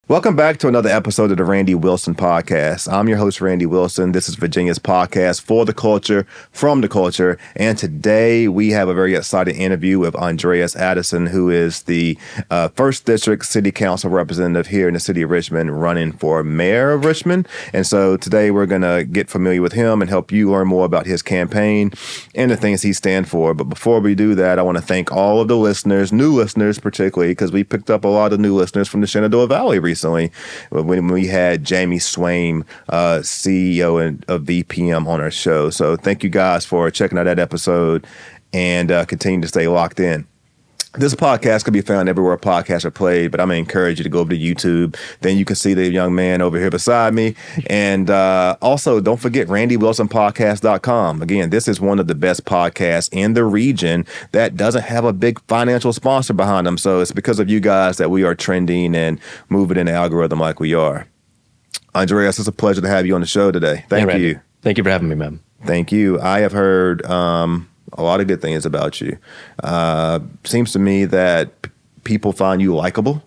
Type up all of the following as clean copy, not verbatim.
Welcome back to another episode of the Randy Wilson Podcast. I'm your host, Randy Wilson. This is Virginia's podcast for the culture, from the culture. And today we have a very exciting interview with Andreas Addison, who is the 1st District City Council representative here in the City of Richmond, running for mayor of Richmond. And so today we're going to get familiar with him and help you learn more about his campaign and the things he stands for. But before we do that, I want to thank all of the listeners, new listeners particularly, because we picked up a lot of new listeners from the Shenandoah Valley recently when we had Jamie Swain, CEO of VPM, on our show. So thank you guys for checking out that episode and continue to stay locked in. This podcast can be found everywhere podcasts are played, but I'm going to encourage you to go over to YouTube. Then you can see the young man over here beside me. And also, don't forget RandyWilsonPodcast.com. Again, this is one of the best podcasts in the region that doesn't have a big financial sponsor behind them. So it's because of you guys that we are trending and moving in the algorithm like we are. Andreas, it's a pleasure to have you on the show today. Thank you. Thank you for having me, man. Thank you. I have heard a lot of good things about you. Seems to me that people find you likable.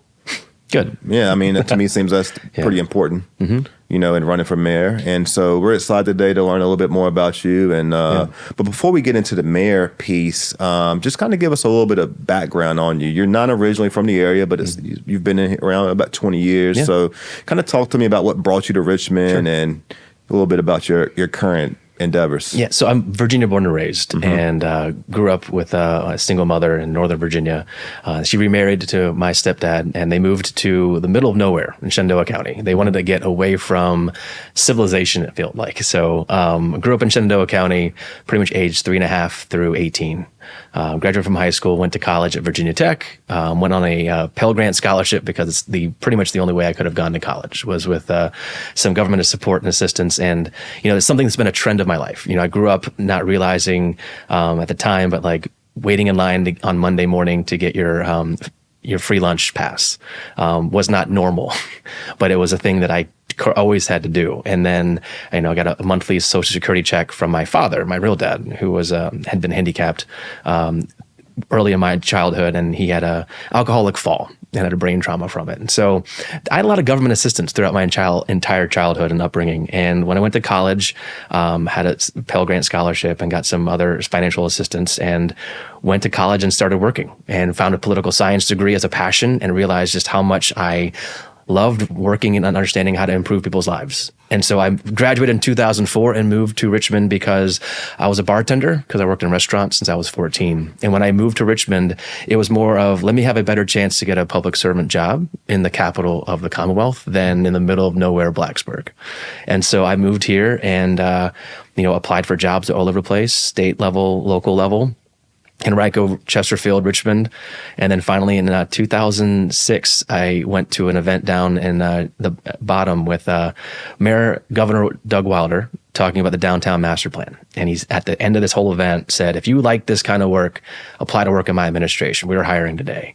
Good. Yeah, I mean, that to me seems that's pretty important, you know, in running for mayor. And so we're excited today to learn a little bit more about you. And but before we get into the mayor piece, just kind of give us a little bit of background on you. You're not originally from the area, but you've been around about 20 years. Yeah. So kind of talk to me about what brought you to Richmond and a little bit about your current endeavors. Yeah, so I'm Virginia born and raised, and grew up with a single mother in Northern Virginia. She remarried to my stepdad, and they moved to the middle of nowhere in Shenandoah County. They wanted to get away from civilization, it felt like. So grew up in Shenandoah County, pretty much aged 3.5 through 18. Graduated from high school, went to college at Virginia Tech, went on a Pell Grant scholarship because it's pretty much the only way I could have gone to college was with some government support and assistance. And, you know, it's something that's been a trend of my life. You know, I grew up not realizing at the time, but like waiting in line on Monday morning to get your free lunch pass was not normal, but it was a thing that I always had to do. And then, you know, I got a monthly Social Security check from my father, my real dad, who was had been handicapped early in my childhood, and he had a alcoholic fall and had a brain trauma from it. And so I had a lot of government assistance throughout my entire childhood and upbringing. And when I went to college, had a Pell Grant scholarship and got some other financial assistance, and went to college and started working and found a political science degree as a passion and realized just how much I loved working and understanding how to improve people's lives. And so I graduated in 2004 and moved to Richmond because I was a bartender, because I worked in restaurants since I was 14. And when I moved to Richmond, it was more of, let me have a better chance to get a public servant job in the capital of the Commonwealth than in the middle of nowhere, Blacksburg. And so I moved here and, you know, applied for jobs all over the place, state level, local level, Henrico, Chesterfield, Richmond. And then finally in 2006, I went to an event down in the bottom with Mayor Governor Doug Wilder talking about the downtown master plan. And he's at the end of this whole event said, if you like this kind of work, apply to work in my administration. We are hiring today.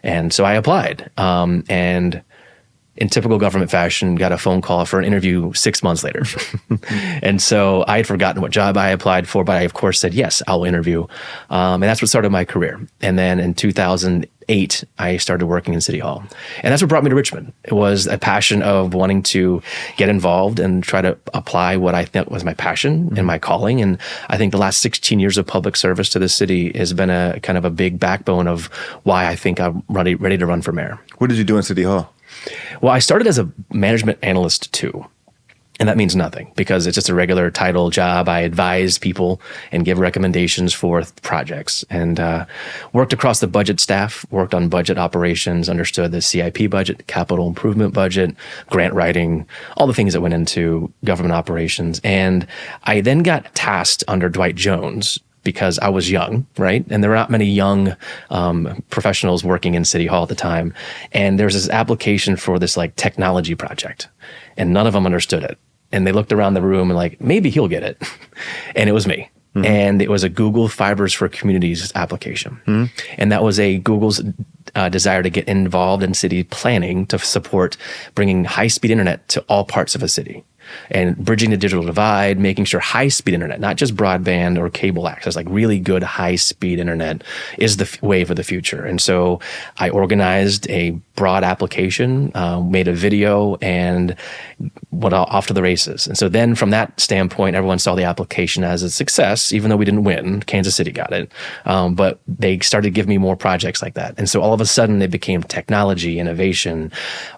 And so I applied. And in typical government fashion, got a phone call for an interview 6 months later. And so I had forgotten what job I applied for, but I, of course, said, yes, I'll interview. And that's what started my career. And then in 2008, I started working in City Hall. And that's what brought me to Richmond. It was a passion of wanting to get involved and try to apply what I thought was my passion and my calling. And I think the last 16 years of public service to the city has been a kind of a big backbone of why I think I'm ready to run for mayor. What did you do in City Hall? Well, I started as a management analyst too. And that means nothing because it's just a regular title job. I advise people and give recommendations for projects, and worked across the budget staff, worked on budget operations, understood the CIP budget, capital improvement budget, grant writing, all the things that went into government operations. And I then got tasked under Dwight Jones because I was young, right? And there were not many young professionals working in City Hall at the time. And there was this application for this like technology project, and none of them understood it. And they looked around the room and like, maybe he'll get it. And it was me. And it was a Google Fibers for Communities application. And that was a Google's desire to get involved in city planning to support bringing high-speed internet to all parts of a city. And bridging the digital divide, making sure high-speed internet, not just broadband or cable access, like really good high-speed internet is the wave of the future. And so I organized a broad application, made a video, and went off to the races. And so then from that standpoint, everyone saw the application as a success, even though we didn't win. Kansas City got it. But they started to give me more projects like that. And so all of a sudden, it became technology, innovation,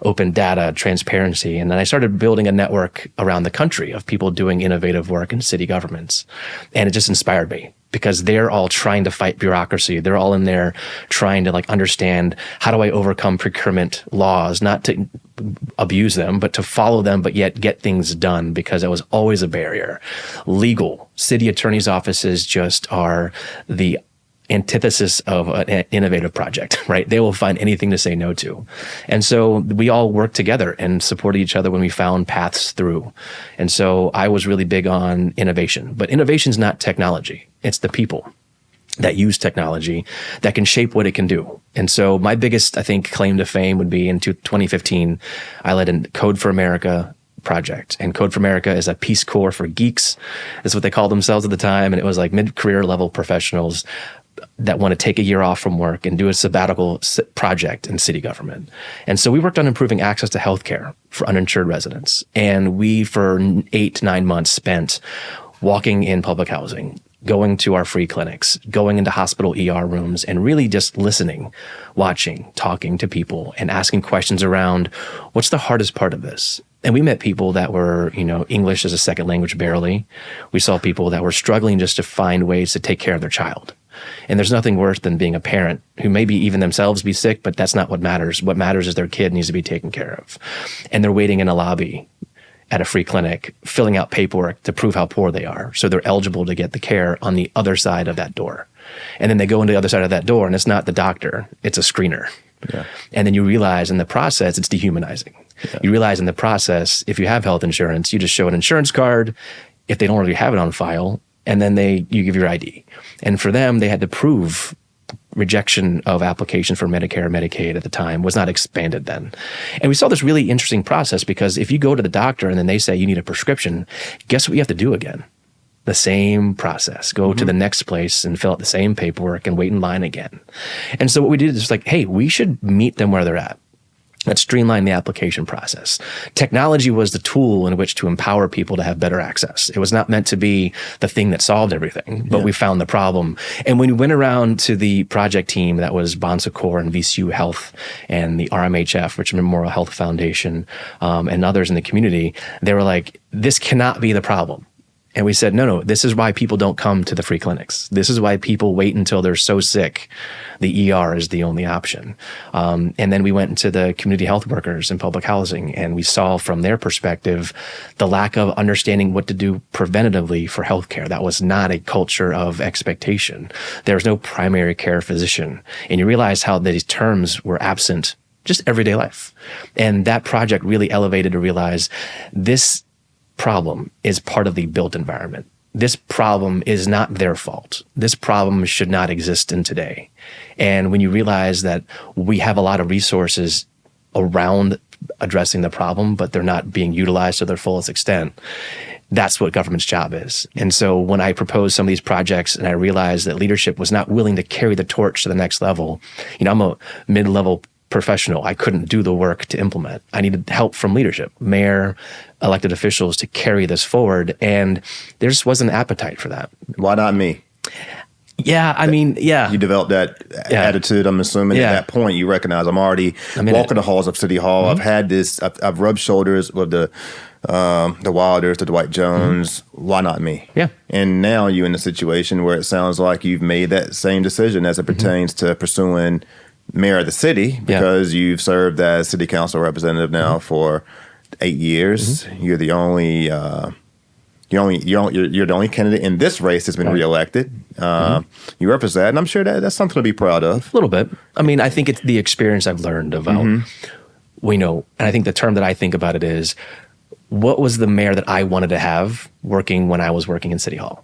open data, transparency. And then I started building a network around the country of people doing innovative work in city governments. And it just inspired me, because they're all trying to fight bureaucracy. They're all in there trying to like understand, how do I overcome procurement laws, not to abuse them, but to follow them, but yet get things done, because it was always a barrier. Legal, city attorney's offices just are the antithesis of an innovative project, right? They will find anything to say no to. And so we all worked together and supported each other when we found paths through. And so I was really big on innovation, but innovation is not technology. It's the people that use technology that can shape what it can do. And so my biggest, I think, claim to fame would be in 2015, I led a Code for America project. And Code for America is a Peace Corps for geeks. That's what they called themselves at the time. And it was like mid-career level professionals that want to take a year off from work and do a sabbatical project in city government. And so we worked on improving access to healthcare for uninsured residents. And we, for 8 to 9 months, spent walking in public housing, going to our free clinics, going into hospital ER rooms, and really just listening, watching, talking to people, and asking questions around, what's the hardest part of this? And we met people that were, English as a second language barely. We saw people that were struggling just to find ways to take care of their child. And there's nothing worse than being a parent who maybe even themselves be sick, but that's not what matters. What matters is their kid needs to be taken care of. And they're waiting in a lobby at a free clinic, filling out paperwork to prove how poor they are, so they're eligible to get the care on the other side of that door. And then they go into the other side of that door, and it's not the doctor, it's a screener. Yeah. And then you realize in the process, it's dehumanizing. Yeah. You realize in the process, if you have health insurance, you just show an insurance card, if they don't already have it on file, and then you give your ID. And for them, they had to prove rejection of applications for Medicare or Medicaid at the time was not expanded then. And we saw this really interesting process, because if you go to the doctor and then they say you need a prescription, guess what you have to do again? The same process. Go to the next place and fill out the same paperwork and wait in line again. And so what we did is like, hey, we should meet them where they're at. Let's streamline the application process. Technology was the tool in which to empower people to have better access. It was not meant to be the thing that solved everything, but we found the problem. And when we went around to the project team that was Bonsacor and VCU Health and the RMHF, Richmond Memorial Health Foundation, and others in the community, they were like, this cannot be the problem. And we said, no, this is why people don't come to the free clinics. This is why people wait until they're so sick. The ER is the only option. And then we went into the community health workers in public housing, and we saw from their perspective the lack of understanding what to do preventatively for healthcare. That was not a culture of expectation. There was no primary care physician. And you realize how these terms were absent just everyday life. And that project really elevated to realize this problem is part of the built environment. This problem is not their fault. This problem should not exist in today. And when you realize that we have a lot of resources around addressing the problem, but they're not being utilized to their fullest extent, that's what government's job is. And so when I proposed some of these projects and I realized that leadership was not willing to carry the torch to the next level, I'm a mid-level professional. I couldn't do the work to implement. I needed help from leadership, mayor, elected officials to carry this forward. And there just wasn't an appetite for that. Why not me? Yeah, You developed that attitude, I'm assuming. At that point, you recognize I'm already walking the halls of City Hall. I've had this, I've rubbed shoulders with the Wilders, the Dwight Jones. Why not me? Yeah. And now you're in a situation where it sounds like you've made that same decision as it pertains to pursuing mayor of the city, because you've served as city council representative now for 8 years. You're the only you're the only candidate in this race that's been reelected. You represent, and I'm sure that's something to be proud of. A little bit. I think it's the experience I've learned about. And I think the term that I think about it is, what was the mayor that I wanted to have working when I was working in City Hall?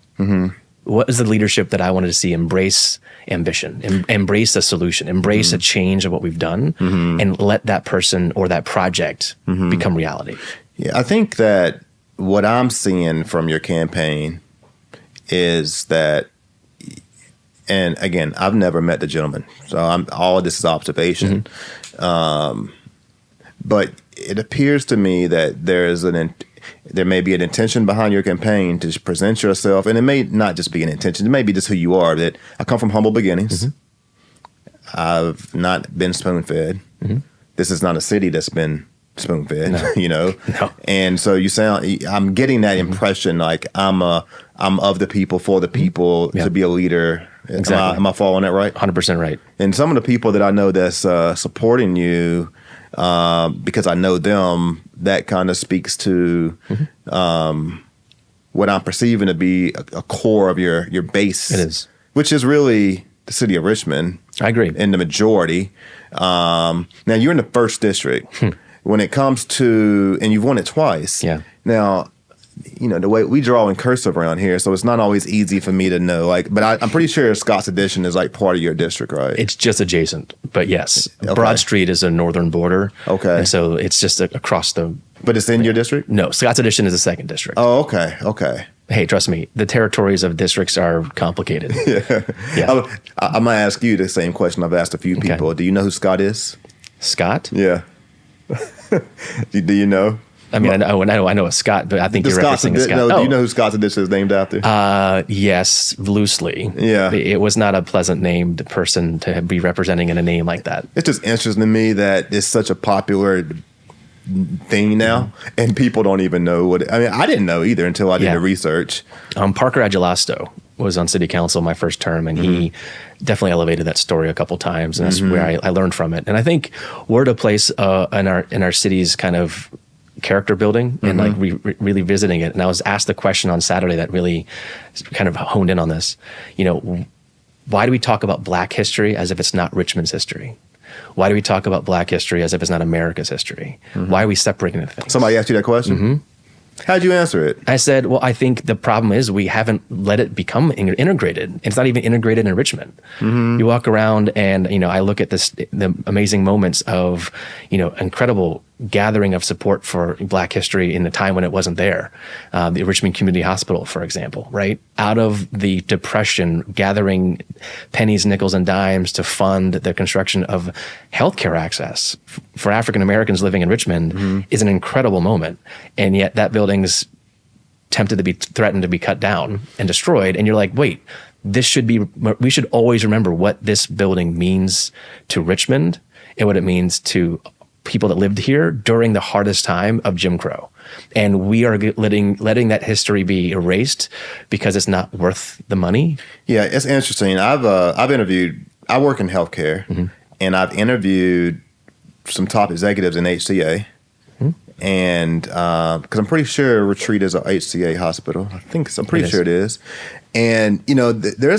What is the leadership that I wanted to see embrace ambition, embrace a solution, embrace a change of what we've done, and let that person or that project become reality? Yeah, I think that what I'm seeing from your campaign is that, and again, I've never met the gentleman, so all of this is observation. But it appears to me that there may be an intention behind your campaign to present yourself, and it may not just be an intention. It may be just who you are. That I come from humble beginnings. I've not been spoon-fed. This is not a city that's been spoon-fed, No. And so I'm getting that impression like I'm of the people, for the people, to be a leader. Exactly. Am I following that right? 100% right. And some of the people that I know that's supporting you, because I know them, that kind of speaks to what I'm perceiving to be a core of your base. It is. Which is really the city of Richmond. I agree. In the majority. Now, you're in the first district. When it comes to, and you've won it twice. Yeah. Now, the way we draw in cursive around here, so it's not always easy for me to know. But I'm pretty sure Scott's Addition is like part of your district, right? It's just adjacent, but yes, Okay. Broad Street is a northern border. Okay. And so it's just across the. But it's in your district? No, Scott's Addition is the second district. Oh, okay. Okay. Hey, trust me, the territories of districts are complicated. Yeah. I'm going to ask you the same question I've asked a few people. Okay. Do you know who Scott is? Scott? Yeah. Do you know? I mean, I know a Scott, but I think you're referencing a Scott. No, do you know who Scott's Addition is named after? Yes, loosely. Yeah. It was not a pleasant named person to be representing in a name like that. It's just interesting to me that it's such a popular thing now, and people don't even know what. I mean, I didn't know either until I did the research. Parker Agelasto was on city council my first term, and he definitely elevated that story a couple times, and that's where I learned from it. And I think we're at a place in our city's kind of character building and like really visiting it. And I was asked the question on Saturday that really kind of honed in on this. Why do we talk about Black history as if it's not Richmond's history? Why do we talk about Black history as if it's not America's history? Why are we separating the things? Somebody asked you that question? How'd you answer it? I said, well, I think the problem is we haven't let it become integrated. It's not even integrated in Richmond. You walk around and, I look at the amazing moments of, incredible gathering of support for Black history in the time when it wasn't there. The Richmond Community Hospital, for example, right? Out of the Depression, gathering pennies, nickels, and dimes to fund the construction of healthcare access for African Americans living in Richmond is an incredible moment. And yet that building's threatened to be cut down and destroyed. And you're like, wait, we should always remember what this building means to Richmond and what it means to people that lived here during the hardest time of Jim Crow. And we are letting that history be erased because it's not worth the money. Yeah, it's interesting. I work in healthcare, and I've interviewed some top executives in HCA. And because I'm pretty sure Retreat is a HCA hospital. I'm pretty sure it is. And, because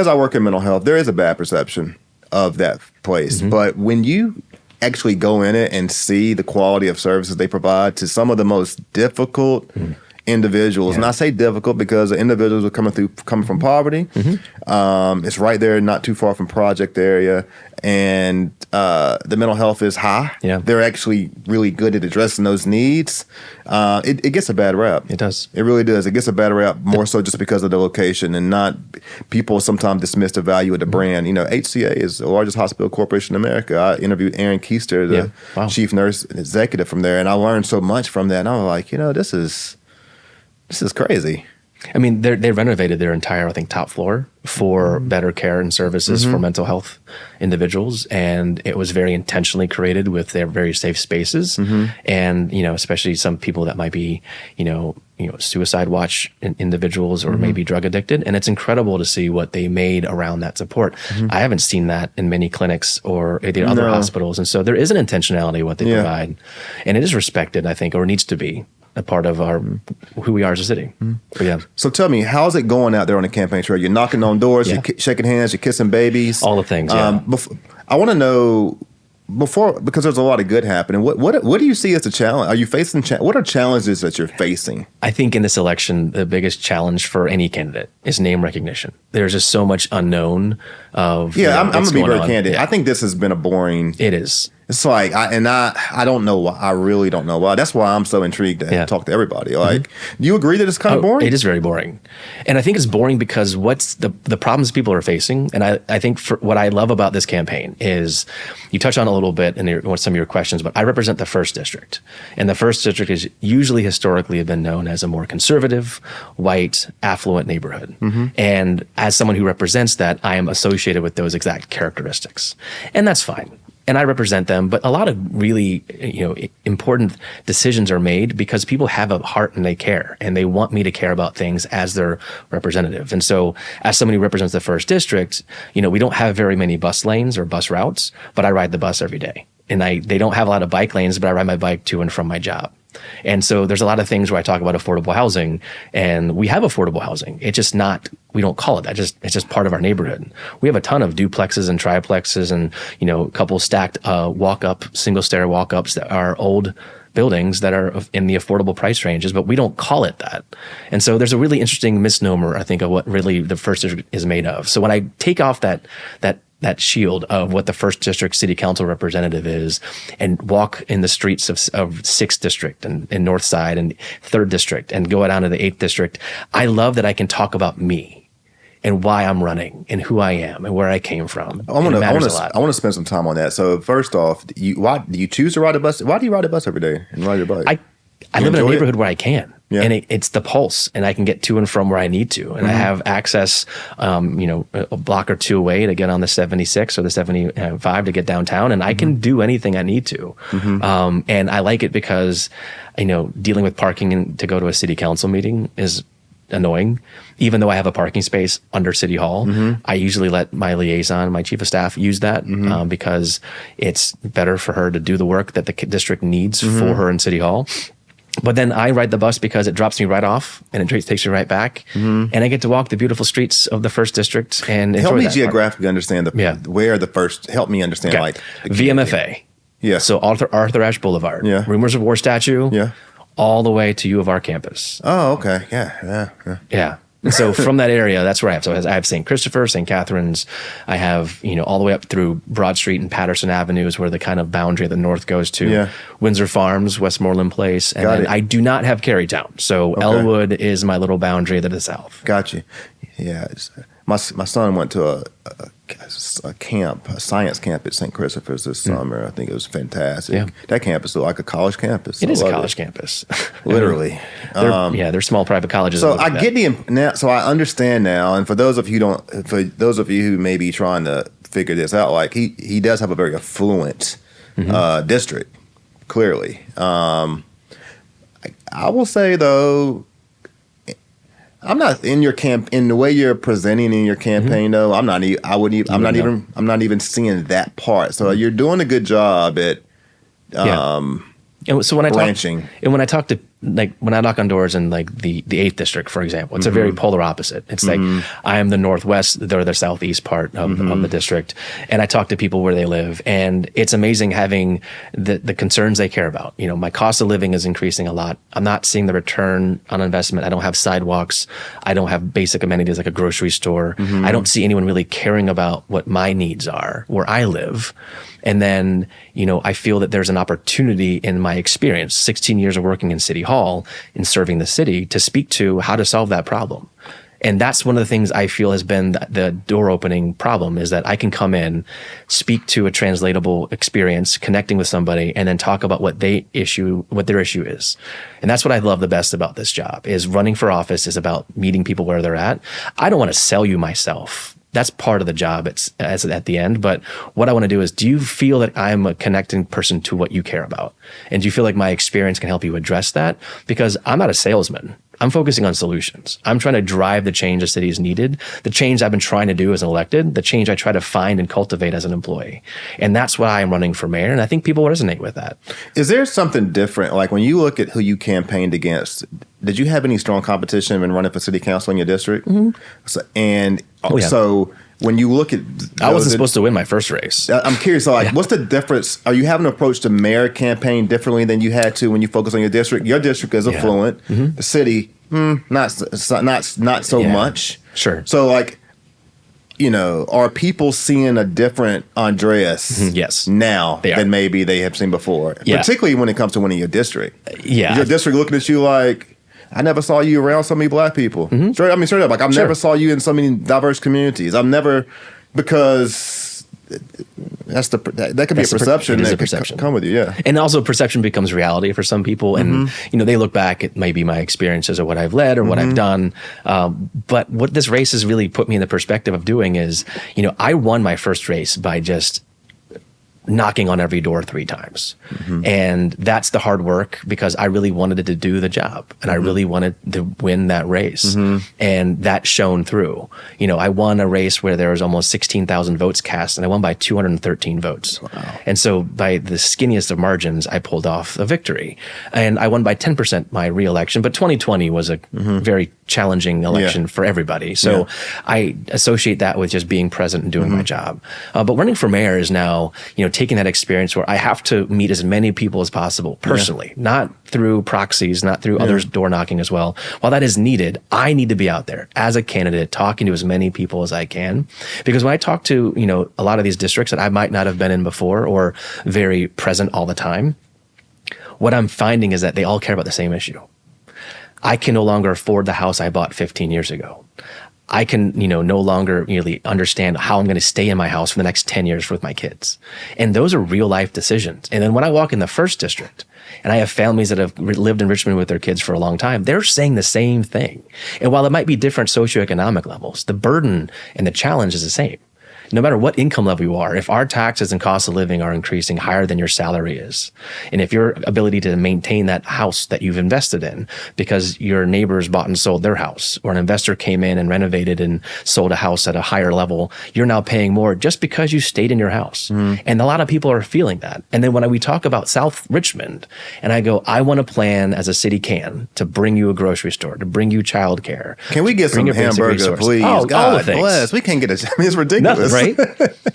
I work in mental health, there is a bad perception of that place. But when you actually go in it and see the quality of services they provide to some of the most difficult individuals, and I say difficult because the individuals are coming from poverty. It's right there, not too far from project area, and the mental health is high. They're actually really good at addressing those needs. It gets a bad rap. It does. It really does. It gets a bad rap more so just because of the location, and not people sometimes dismiss the value of the brand. HCA is the largest hospital corporation in America. I interviewed Aaron Keister, the chief nurse and executive from there, and I learned so much from that. And I was like, this is crazy. I mean, they renovated their entire, top floor for better care and services for mental health individuals, and it was very intentionally created with their very safe spaces, and especially some people that might be, suicide watch individuals or maybe drug addicted, and it's incredible to see what they made around that support. I haven't seen that in many clinics or the other hospitals, and so there is an intentionality what they provide, and it is respected, I think, or needs to be a part of who we are as a city. So tell me, how's it going out there on the campaign trail? You're knocking on doors, you're shaking hands, you're kissing babies. All the things, I want to know, because there's a lot of good happening, what do you see as the challenge? Are you facing, what are challenges that you're facing? I think in this election, the biggest challenge for any candidate is name recognition. There's just so much unknown of I'm going to be very candid. I think this has been a boring... It is. It's like I don't know why. I really don't know why. That's why I'm so intrigued to talk to everybody. Like, do you agree that it's kind of boring? It is very boring, and I think it's boring because what's the problems people are facing. And I think what I love about this campaign is you touch on a little bit in some of your questions, but I represent the first district, and the first district is usually historically have been known as a more conservative, white, affluent neighborhood. And as someone who represents that, I am associated with those exact characteristics, and that's fine. And I represent them, but a lot of really, important decisions are made because people have a heart and they care, and they want me to care about things as their representative. And so, as someone who represents the first district, we don't have very many bus lanes or bus routes, but I ride the bus every day. And they don't have a lot of bike lanes, but I ride my bike to and from my job. And so there's a lot of things where I talk about affordable housing, and we have affordable housing. It's just not, we don't call it that. It's just part of our neighborhood. We have a ton of duplexes and triplexes and, a couple stacked single stair walk-ups that are old buildings that are in the affordable price ranges, but we don't call it that. And so there's a really interesting misnomer, I think, of what really the first district is made of. So when I take off that shield of what the first district city council representative is and walk in the streets of 6th district and North Side and 3rd district and go down to the 8th district, I love that I can talk about me and why I'm running and who I am and where I came from. I want to spend some time on that. So first off, why do you choose to ride a bus? Why do you ride a bus every day and ride your bike? I live in a neighborhood where I can. Yeah. And it's the pulse, and I can get to and from where I need to. And I have access, a block or two away to get on the 76 or the 75 to get downtown, and I can do anything I need to. And I like it because, dealing with parking to go to a city council meeting is annoying. Even though I have a parking space under City Hall, I usually let my liaison, my chief of staff, use that because it's better for her to do the work that the district needs for her in City Hall. But then I ride the bus because it drops me right off and it takes me right back. And I get to walk the beautiful streets of the first district and help me geographically understand where the first, help me understand like VMFA. Yeah. So Arthur Ashe Boulevard. Yeah. Rumors of War statue. Yeah. All the way to U of R campus. Oh, okay. Yeah. So from that area, that's where I have. So I have St. Christopher, St. Catherine's. I have, all the way up through Broad Street and Patterson Avenues, where the kind of boundary of the north goes to. Yeah. Windsor Farms, Westmoreland Place. And then I do not have Carytown. So Elwood is my little boundary to the south. Got you. Yeah. My son went to a camp, a science camp at St. Christopher's this summer. I think it was fantastic. Yeah. That campus looked like a college campus. It is a college campus. Literally. They're small private colleges. So I get now. So I understand now. And for those of you who may be trying to figure this out, like he does have a very affluent district. Clearly, I will say though, I'm not in your in the way you're presenting in your campaign though. I'm not even seeing that part. So you're doing a good job at And so when branching. When I talk to, like, when I knock on doors in like the 8th district, for example, it's a very polar opposite. It's like I am the northwest, they're the southeast part of the district, and I talk to people where they live, and it's amazing having the concerns they care about. My cost of living is increasing a lot. I'm not seeing the return on investment. I don't have sidewalks. I don't have basic amenities like a grocery store. I don't see anyone really caring about what my needs are where I live. And then, I feel that there's an opportunity in my experience, 16 years of working in City Hall and serving the city, to speak to how to solve that problem. And that's one of the things I feel has been the door opening problem, is that I can come in, speak to a translatable experience, connecting with somebody, and then talk about what their issue is. And that's what I love the best about this job, is running for office is about meeting people where they're at. I don't want to sell you myself. That's part of the job as at the end. But what I want to do is, do you feel that I'm a connecting person to what you care about? And do you feel like my experience can help you address that? Because I'm not a salesman. I'm focusing on solutions. I'm trying to drive the change the city is needed, the change I've been trying to do as an elected, the change I try to find and cultivate as an employee. And that's why I'm running for mayor. And I think people resonate with that. Is there something different? Like when you look at who you campaigned against, did you have any strong competition when running for city council in your district? So when you look at I wasn't supposed to win my first race. I'm curious, what's the difference? Are you having an approach to mayor campaign differently than you had to when you focus on your district? Your district is affluent. The city, not so much. Sure. So are people seeing a different Andreas Yes. now They are. than maybe they have seen before? Yeah. Particularly when it comes to winning your district. Yeah. Is your district looking at you like, I never saw you around so many black people. Straight up. Like, I've never saw you in so many diverse communities. Because that could be a perception It is that a perception. could come with you, yeah. And also perception becomes reality for some people. And, they look back at maybe my experiences or what I've led or what I've done. But what this race has really put me in the perspective of doing is, I won my first race by just knocking on every door 3 times. And that's the hard work, because I really wanted to do the job and I really wanted to win that race. And that shone through. I won a race where there was almost 16,000 votes cast, and I won by 213 votes. Wow. And so by the skinniest of margins, I pulled off a victory. And I won by 10% my re-election, but 2020 was a very challenging election for everybody. So I associate that with just being present and doing my job. But running for mayor is now, taking that experience where I have to meet as many people as possible personally, not through proxies, not through others door knocking as well. While that is needed, I need to be out there as a candidate talking to as many people as I can. Because when I talk to, a lot of these districts that I might not have been in before or very present all the time, what I'm finding is that they all care about the same issue. I can no longer afford the house I bought 15 years ago. I can, no longer really understand how I'm going to stay in my house for the next 10 years with my kids. And those are real life decisions. And then when I walk in the first district and I have families that have lived in Richmond with their kids for a long time, they're saying the same thing. And while it might be different socioeconomic levels, the burden and the challenge is the same. No matter what income level you are, if our taxes and cost of living are increasing higher than your salary is, and if your ability to maintain that house that you've invested in because your neighbors bought and sold their house, or an investor came in and renovated and sold a house at a higher level, you're now paying more just because you stayed in your house. And a lot of people are feeling that. And then when we talk about South Richmond, and I go, I want a plan as a city to bring you a grocery store, to bring you childcare. Can we get some hamburger, please? Oh, God bless. We can't get it. I mean, it's ridiculous. Right?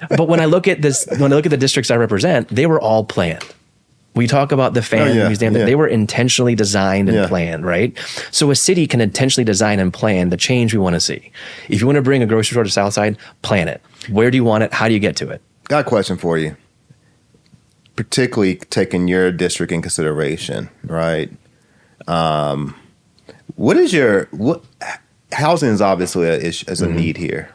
But when I look at this, when I look at the districts I represent, they were all planned. We talk about the family museum, that they were intentionally designed and planned, right? So a city can intentionally design and plan the change we want to see. If you want to bring a grocery store to Southside, plan it. Where do you want it? How do you get to it? Got a question for you. Particularly taking your district in consideration, right? Housing is obviously a need here.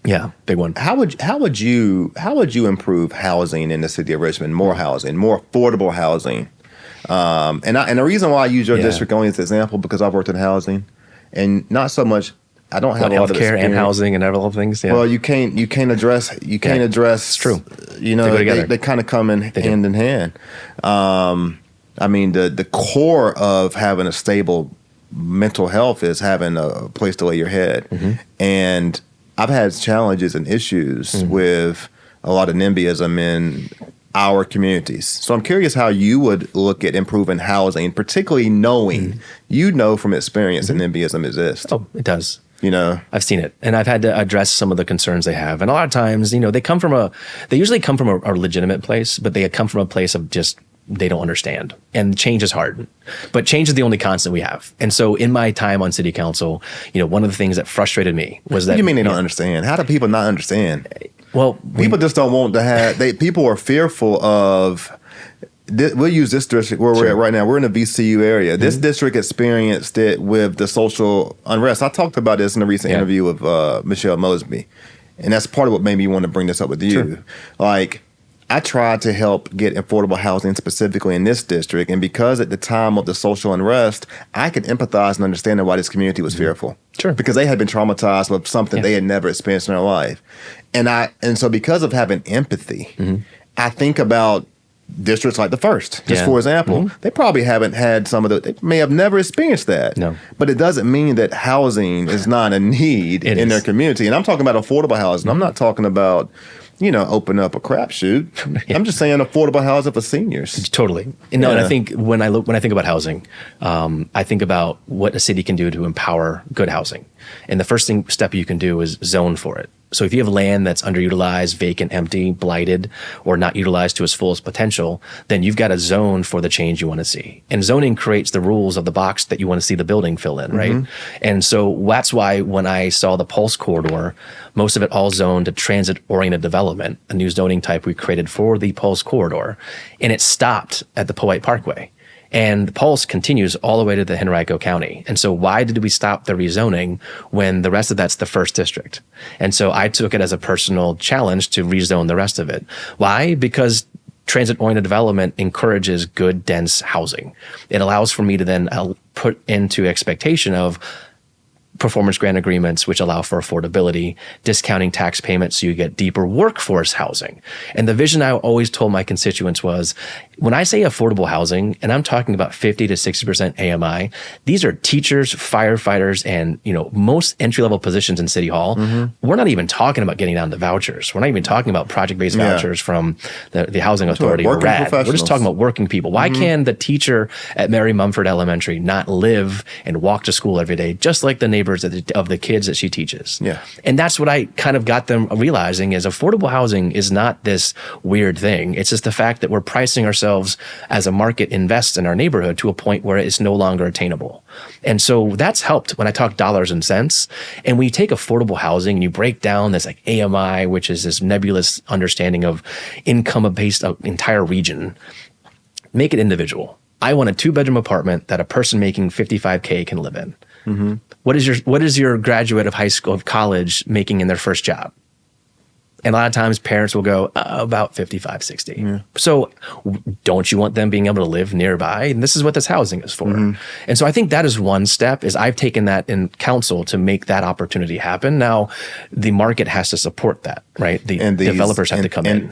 Yeah, big one. How would you improve housing in the city of Richmond? More housing, more affordable housing. And the reason why I use your district only as an example, because I've worked in housing, and not so much. I don't have a lot of healthcare and housing and all things. Yeah. Well, you can't address. It's true. They kind of come in hand in hand. I mean, the core of having a stable mental health is having a place to lay your head, and I've had challenges and issues with a lot of NIMBYism in our communities. So I'm curious how you would look at improving housing, particularly knowing, from experience that NIMBYism exists. Oh, it does. I've seen it, and I've had to address some of the concerns they have. And a lot of times, they usually come from a legitimate place, but they come from a place of just, they don't understand. And change is hard, but change is the only constant we have. And so in my time on city council, one of the things that frustrated me was that— What do you mean they don't understand? How do people not understand? Well, people just don't want to have, people are fearful of, we'll use this district where we're at right now. We're in the VCU area. This district experienced it with the social unrest. I talked about this in a recent interview with Michelle Mosby. And that's part of what made me want to bring this up with you. Like, I tried to help get affordable housing specifically in this district. And because at the time of the social unrest, I could empathize and understand why this community was fearful. Sure. Because they had been traumatized with something they had never experienced in their life. And so because of having empathy, I think about districts like the first, just for example. They probably haven't had they may have never experienced that. No. But it doesn't mean that housing is not a need in their community. And I'm talking about affordable housing. I'm not talking about, open up a crapshoot. I'm just saying affordable housing for seniors. Totally. And I think when I think about housing, I think about what a city can do to empower good housing. And the first step you can do is zone for it. So if you have land that's underutilized, vacant, empty, blighted, or not utilized to its fullest potential, then you've got a zone for the change you want to see. And zoning creates the rules of the box that you want to see the building fill in, right? And so that's why when I saw the Pulse corridor, most of it all zoned to transit-oriented development, a new zoning type we created for the Pulse corridor, and it stopped at the Powhite Parkway. And the Pulse continues all the way to the Henrico County. And so why did we stop the rezoning when the rest of that's the first district? And so I took it as a personal challenge to rezone the rest of it. Why? Because transit-oriented development encourages good, dense housing. It allows for me to then put into expectation of performance grant agreements, which allow for affordability, discounting tax payments so you get deeper workforce housing. And the vision I always told my constituents was, when I say affordable housing, and I'm talking about 50 to 60% AMI, these are teachers, firefighters, and most entry-level positions in City Hall. We're not even talking about getting down to vouchers. We're not even talking about project-based vouchers from the Housing Authority or RAD. We're just talking about working people. Why can the teacher at Mary Mumford Elementary not live and walk to school every day, just like the neighbors of the kids that she teaches? Yeah. And that's what I kind of got them realizing is affordable housing is not this weird thing. It's just the fact that we're pricing ourselves as a market invests in our neighborhood to a point where it's no longer attainable. And so that's helped when I talk dollars and cents. And when you take affordable housing and you break down this like AMI, which is this nebulous understanding of income-based entire region, make it individual. I want a 2-bedroom apartment that a person making $55K can live in. What is your graduate of high school, of college making in their first job? And a lot of times parents will go about 55, 60. Yeah. So don't you want them being able to live nearby? And this is what this housing is for. And so I think that is one step is I've taken that in council to make that opportunity happen. Now the market has to support that, right? The developers have to come in.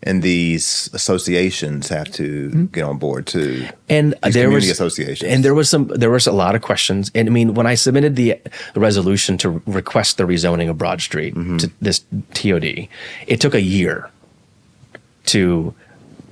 And these associations have to get on board too. And these community associations. And there was a lot of questions. And I mean, when I submitted the resolution to request the rezoning of Broad Street to this TOD, it took a year to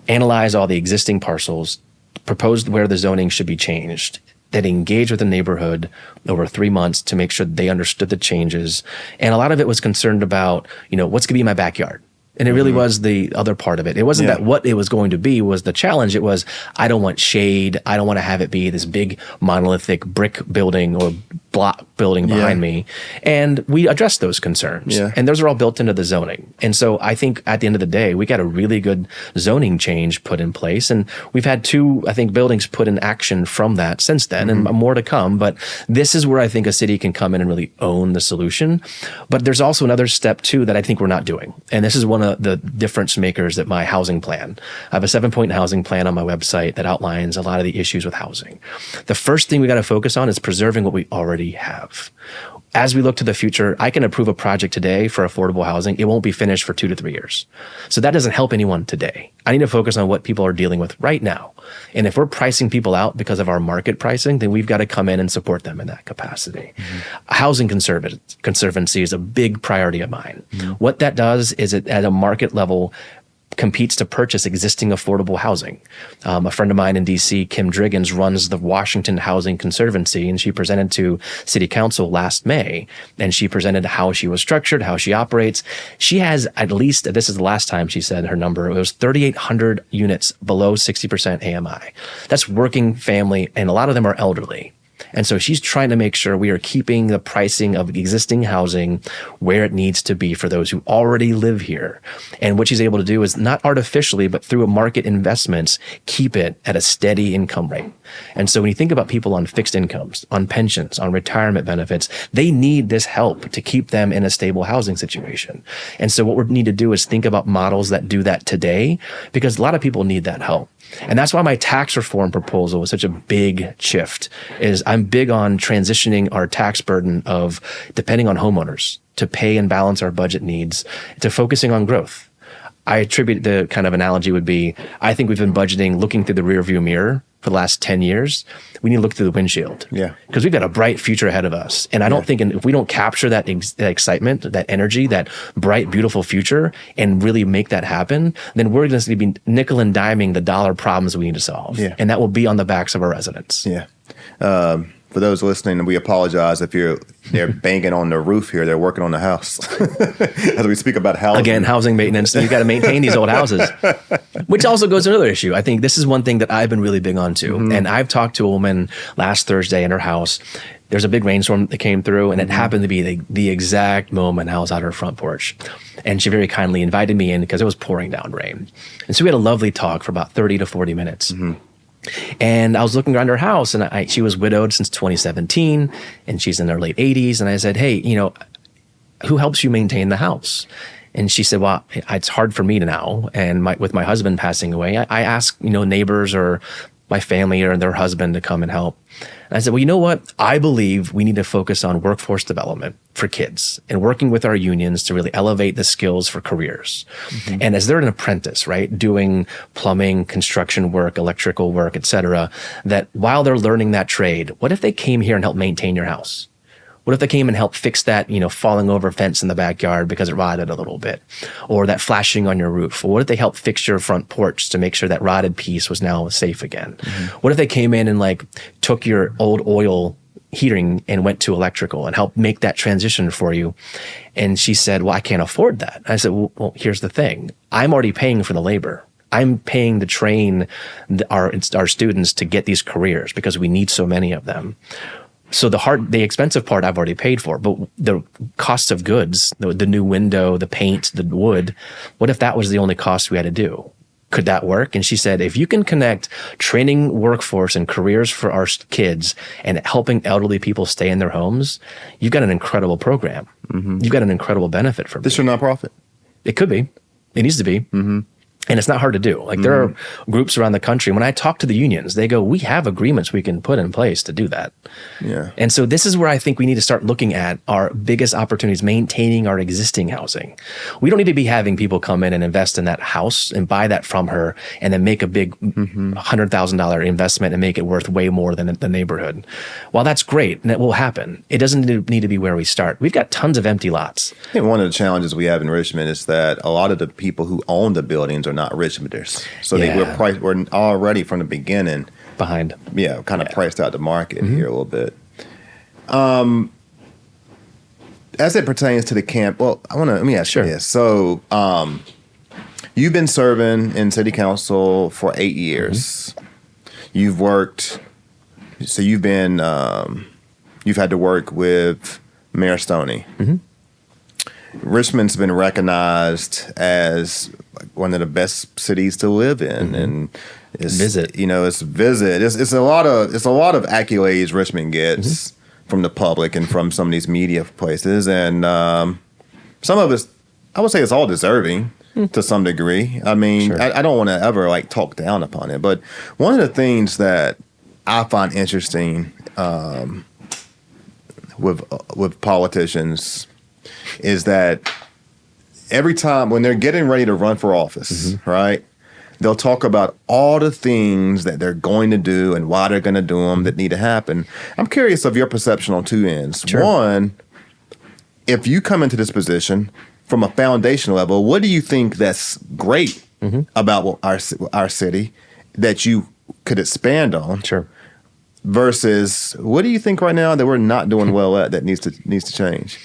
analyze all the existing parcels, propose where the zoning should be changed, that engaged with the neighborhood over 3 months to make sure they understood the changes. And a lot of it was concerned about, what's going to be in my backyard. And it really was the other part of it. It wasn't that what it was going to be was the challenge. It was, I don't want shade. I don't want to have it be this big monolithic brick building or block building behind me. And we addressed those concerns. And those are all built into the zoning. And so I think at the end of the day, we got a really good zoning change put in place. And we've had 2, I think, buildings put in action from that since then and more to come. But this is where I think a city can come in and really own the solution. But there's also another step too that I think we're not doing. And this is one of the difference makers that my housing plan. I have a 7-point housing plan on my website that outlines a lot of the issues with housing. The first thing we got to focus on is preserving what we already have. As we look to the future, I can approve a project today for affordable housing. It won't be finished for 2 to 3 years. So that doesn't help anyone today. I need to focus on what people are dealing with right now. And if we're pricing people out because of our market pricing, then we've got to come in and support them in that capacity. Housing conservancy is a big priority of mine. What that does is it at a market level competes to purchase existing affordable housing. A friend of mine in DC, Kim Driggins, runs the Washington Housing Conservancy, and she presented to City Council last May, and she presented how she was structured, how she operates. She has at least, this is the last time she said her number, it was 3,800 units below 60% AMI. That's working family, and a lot of them are elderly. And so she's trying to make sure we are keeping the pricing of existing housing where it needs to be for those who already live here. And what she's able to do is not artificially, but through a market investments, keep it at a steady income rate. And so when you think about people on fixed incomes, on pensions, on retirement benefits, they need this help to keep them in a stable housing situation. And so what we need to do is think about models that do that today, because a lot of people need that help. And that's why my tax reform proposal was such a big shift, is I'm big on transitioning our tax burden of depending on homeowners to pay and balance our budget needs to focusing on growth. I attribute the kind of analogy would be, I think we've been budgeting looking through the rearview mirror for the last 10 years. We need to look through the windshield. Because we've got a bright future ahead of us. And I don't think if we don't capture that excitement, that energy, that bright, beautiful future, and really make that happen, then we're going to be nickel and diming the dollar problems we need to solve. And that will be on the backs of our residents. For those listening, we apologize if they're banging on the roof here. They're working on the house. As we speak about housing. Again, housing maintenance. You got to maintain these old houses, which also goes to another issue. I think this is one thing that I've been really big on too. And I've talked to a woman last Thursday in her house. There's a big rainstorm that came through, and it happened to be the exact moment I was out her front porch. And she very kindly invited me in because it was pouring down rain. And so we had a lovely talk for about 30 to 40 minutes. And I was looking around her house, and she was widowed since 2017, and she's in her late 80s. And I said, hey, who helps you maintain the house? And she said, well, it's hard for me now. And with my husband passing away, I ask, neighbors or my family or their husband to come and help. And I said, well, you know what? I believe we need to focus on workforce development for kids and working with our unions to really elevate the skills for careers. And as they're an apprentice, right, doing plumbing, construction work, electrical work, et cetera, that while they're learning that trade, what if they came here and helped maintain your house? What if they came and helped fix that, falling over fence in the backyard because it rotted a little bit, or that flashing on your roof? Or what if they helped fix your front porch to make sure that rotted piece was now safe again? What if they came in and took your old oil heating and went to electrical and helped make that transition for you? And she said, well, I can't afford that. I said, well, here's the thing. I'm already paying for the labor. I'm paying to train our students to get these careers because we need so many of them. So the expensive part I've already paid for, but the costs of goods, the new window, the paint, the wood, what if that was the only cost we had to do? Could that work? And she said, if you can connect training workforce and careers for our kids and helping elderly people stay in their homes, you've got an incredible program. You've got an incredible benefit for me. This is your nonprofit? It could be. It needs to be. And it's not hard to do. There are groups around the country. When I talk to the unions, they go, we have agreements we can put in place to do that. Yeah. And so this is where I think we need to start looking at our biggest opportunities, maintaining our existing housing. We don't need to be having people come in and invest in that house and buy that from her and then make a big $100,000 investment and make it worth way more than the neighborhood. While that's great, and it will happen, it doesn't need to be where we start. We've got tons of empty lots. I think one of the challenges we have in Richmond is that a lot of the people who own the buildings are not Richmonders. So we're already from the beginning behind. Yeah, kind of priced out the market here a little bit. As it pertains to the camp, let me ask you this. So you've been serving in city council for 8 years. You've worked, so you've had to work with Mayor Stoney. Richmond's been recognized as one of the best cities to live in, and it's visit. It's a lot of accolades Richmond gets from the public and from some of these media places, and some of it's, I would say, it's all deserving to some degree. I mean, I don't want to ever talk down upon it, but one of the things that I find interesting with politicians is that every time when they're getting ready to run for office, right, they'll talk about all the things that they're going to do and why they're going to do them that need to happen. I'm curious of your perception on two ends. One, if you come into this position from a foundation level, what do you think that's great about our city that you could expand on? Versus what do you think right now that we're not doing well at that needs to change?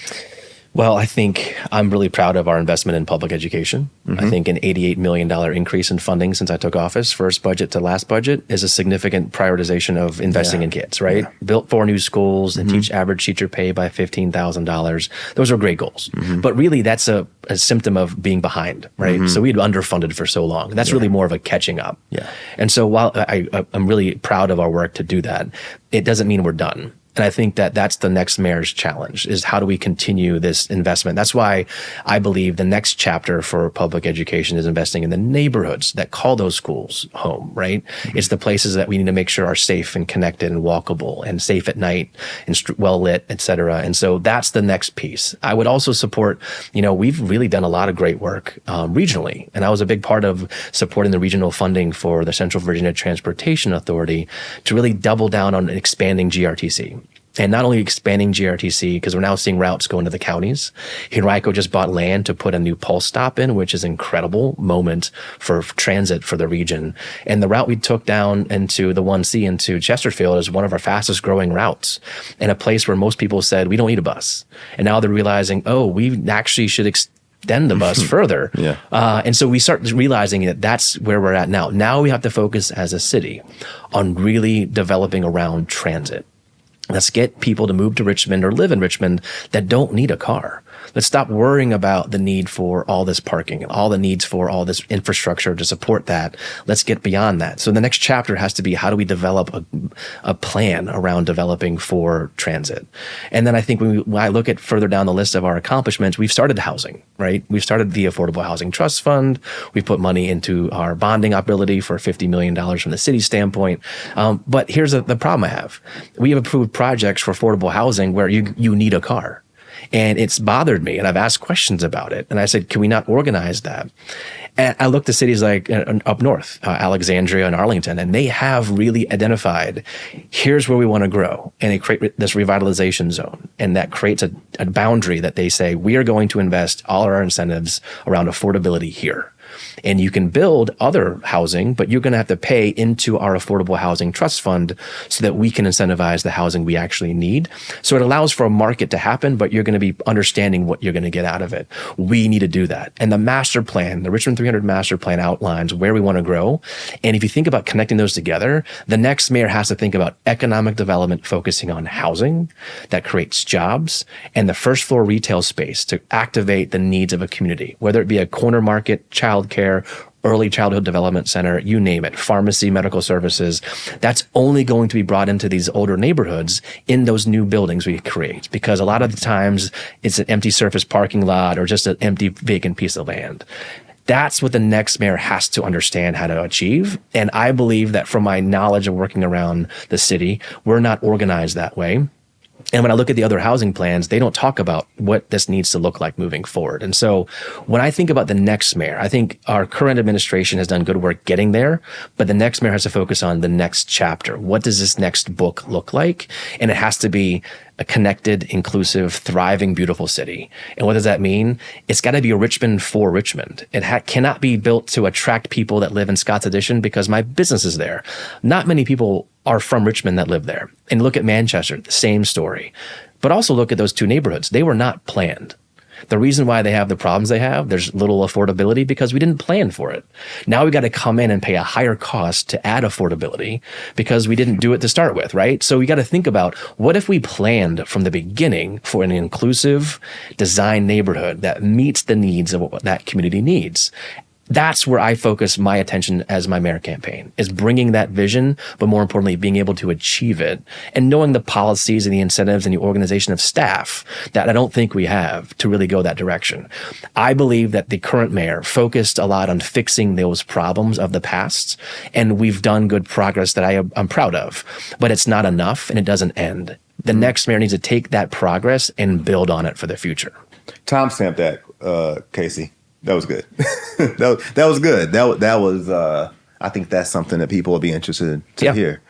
Well, I think I'm really proud of our investment in public education. I think an $88 million increase in funding since I took office, first budget to last budget, is a significant prioritization of investing in kids, right? Built 4 new schools and teach average teacher pay by $15,000. Those are great goals. But really, that's a symptom of being behind, right? So we'd underfunded for so long. That's really more of a catching up. And so while I'm really proud of our work to do that, it doesn't mean we're done. And I think that that's the next mayor's challenge, is how do we continue this investment? That's why I believe the next chapter for public education is investing in the neighborhoods that call those schools home, right? It's the places that we need to make sure are safe and connected and walkable and safe at night and well lit, et cetera. And so that's the next piece. I would also support, we've really done a lot of great work regionally. And I was a big part of supporting the regional funding for the Central Virginia Transportation Authority to really double down on expanding GRTC. And not only expanding GRTC, because we're now seeing routes go into the counties. Henrico just bought land to put a new pulse stop in, which is an incredible moment for transit for the region. And the route we took down into the 1C into Chesterfield is one of our fastest growing routes, and a place where most people said, we don't need a bus. And now they're realizing, oh, we actually should extend the bus further. Yeah. And so we start realizing that that's where we're at now. Now we have to focus as a city on really developing around transit. Let's get people to move to Richmond or live in Richmond that don't need a car. Let's stop worrying about the need for all this parking and all the needs for all this infrastructure to support that. Let's get beyond that. So the next chapter has to be, how do we develop a plan around developing for transit? And then I think when I look at further down the list of our accomplishments, we've started housing, right? We've started the Affordable Housing Trust Fund. We've put money into our bonding ability for $50 million from the city standpoint. But here's the problem I have. We have approved projects for affordable housing where you need a car. And it's bothered me, and I've asked questions about it. And I said, can we not organize that? And I looked at cities like up north, Alexandria and Arlington, and they have really identified, here's where we want to grow. And they create this revitalization zone. And that creates a boundary that they say, we are going to invest all our incentives around affordability here. And you can build other housing, but you're going to have to pay into our Affordable Housing Trust Fund so that we can incentivize the housing we actually need. So it allows for a market to happen, but you're going to be understanding what you're going to get out of it. We need to do that. And the master plan, the Richmond 300 master plan, outlines where we want to grow. And if you think about connecting those together, the next mayor has to think about economic development focusing on housing that creates jobs and the first floor retail space to activate the needs of a community, whether it be a corner market, childcare, early childhood development center, you name it, pharmacy, medical services. That's only going to be brought into these older neighborhoods in those new buildings we create, because a lot of the times it's an empty surface parking lot or just an empty vacant piece of land. That's what the next mayor has to understand how to achieve. And I believe that from my knowledge of working around the city, we're not organized that way. And when I look at the other housing plans, they don't talk about what this needs to look like moving forward. And so when I think about the next mayor, I think our current administration has done good work getting there, but the next mayor has to focus on the next chapter. What does this next book look like? And it has to be a connected, inclusive, thriving, beautiful city. And what does that mean? It's got to be a Richmond for Richmond. It cannot be built to attract people that live in Scott's Addition because my business is there. Not many people are from Richmond that live there. And look at Manchester, the same story. But also look at those two neighborhoods. They were not planned. The reason why they have the problems they have, there's little affordability because we didn't plan for it. Now we got to come in and pay a higher cost to add affordability because we didn't do it to start with, right? So we got to think about, what if we planned from the beginning for an inclusive design neighborhood that meets the needs of what that community needs? That's where I focus my attention as my mayor campaign, is bringing that vision, but more importantly, being able to achieve it and knowing the policies and the incentives and the organization of staff that I don't think we have to really go that direction. I believe that the current mayor focused a lot on fixing those problems of the past, and we've done good progress that I'm proud of, but it's not enough and it doesn't end. The next mayor needs to take that progress and build on it for the future. Timestamp that, Casey. That was good. that was good. That was. I think that's something that people will be interested to hear.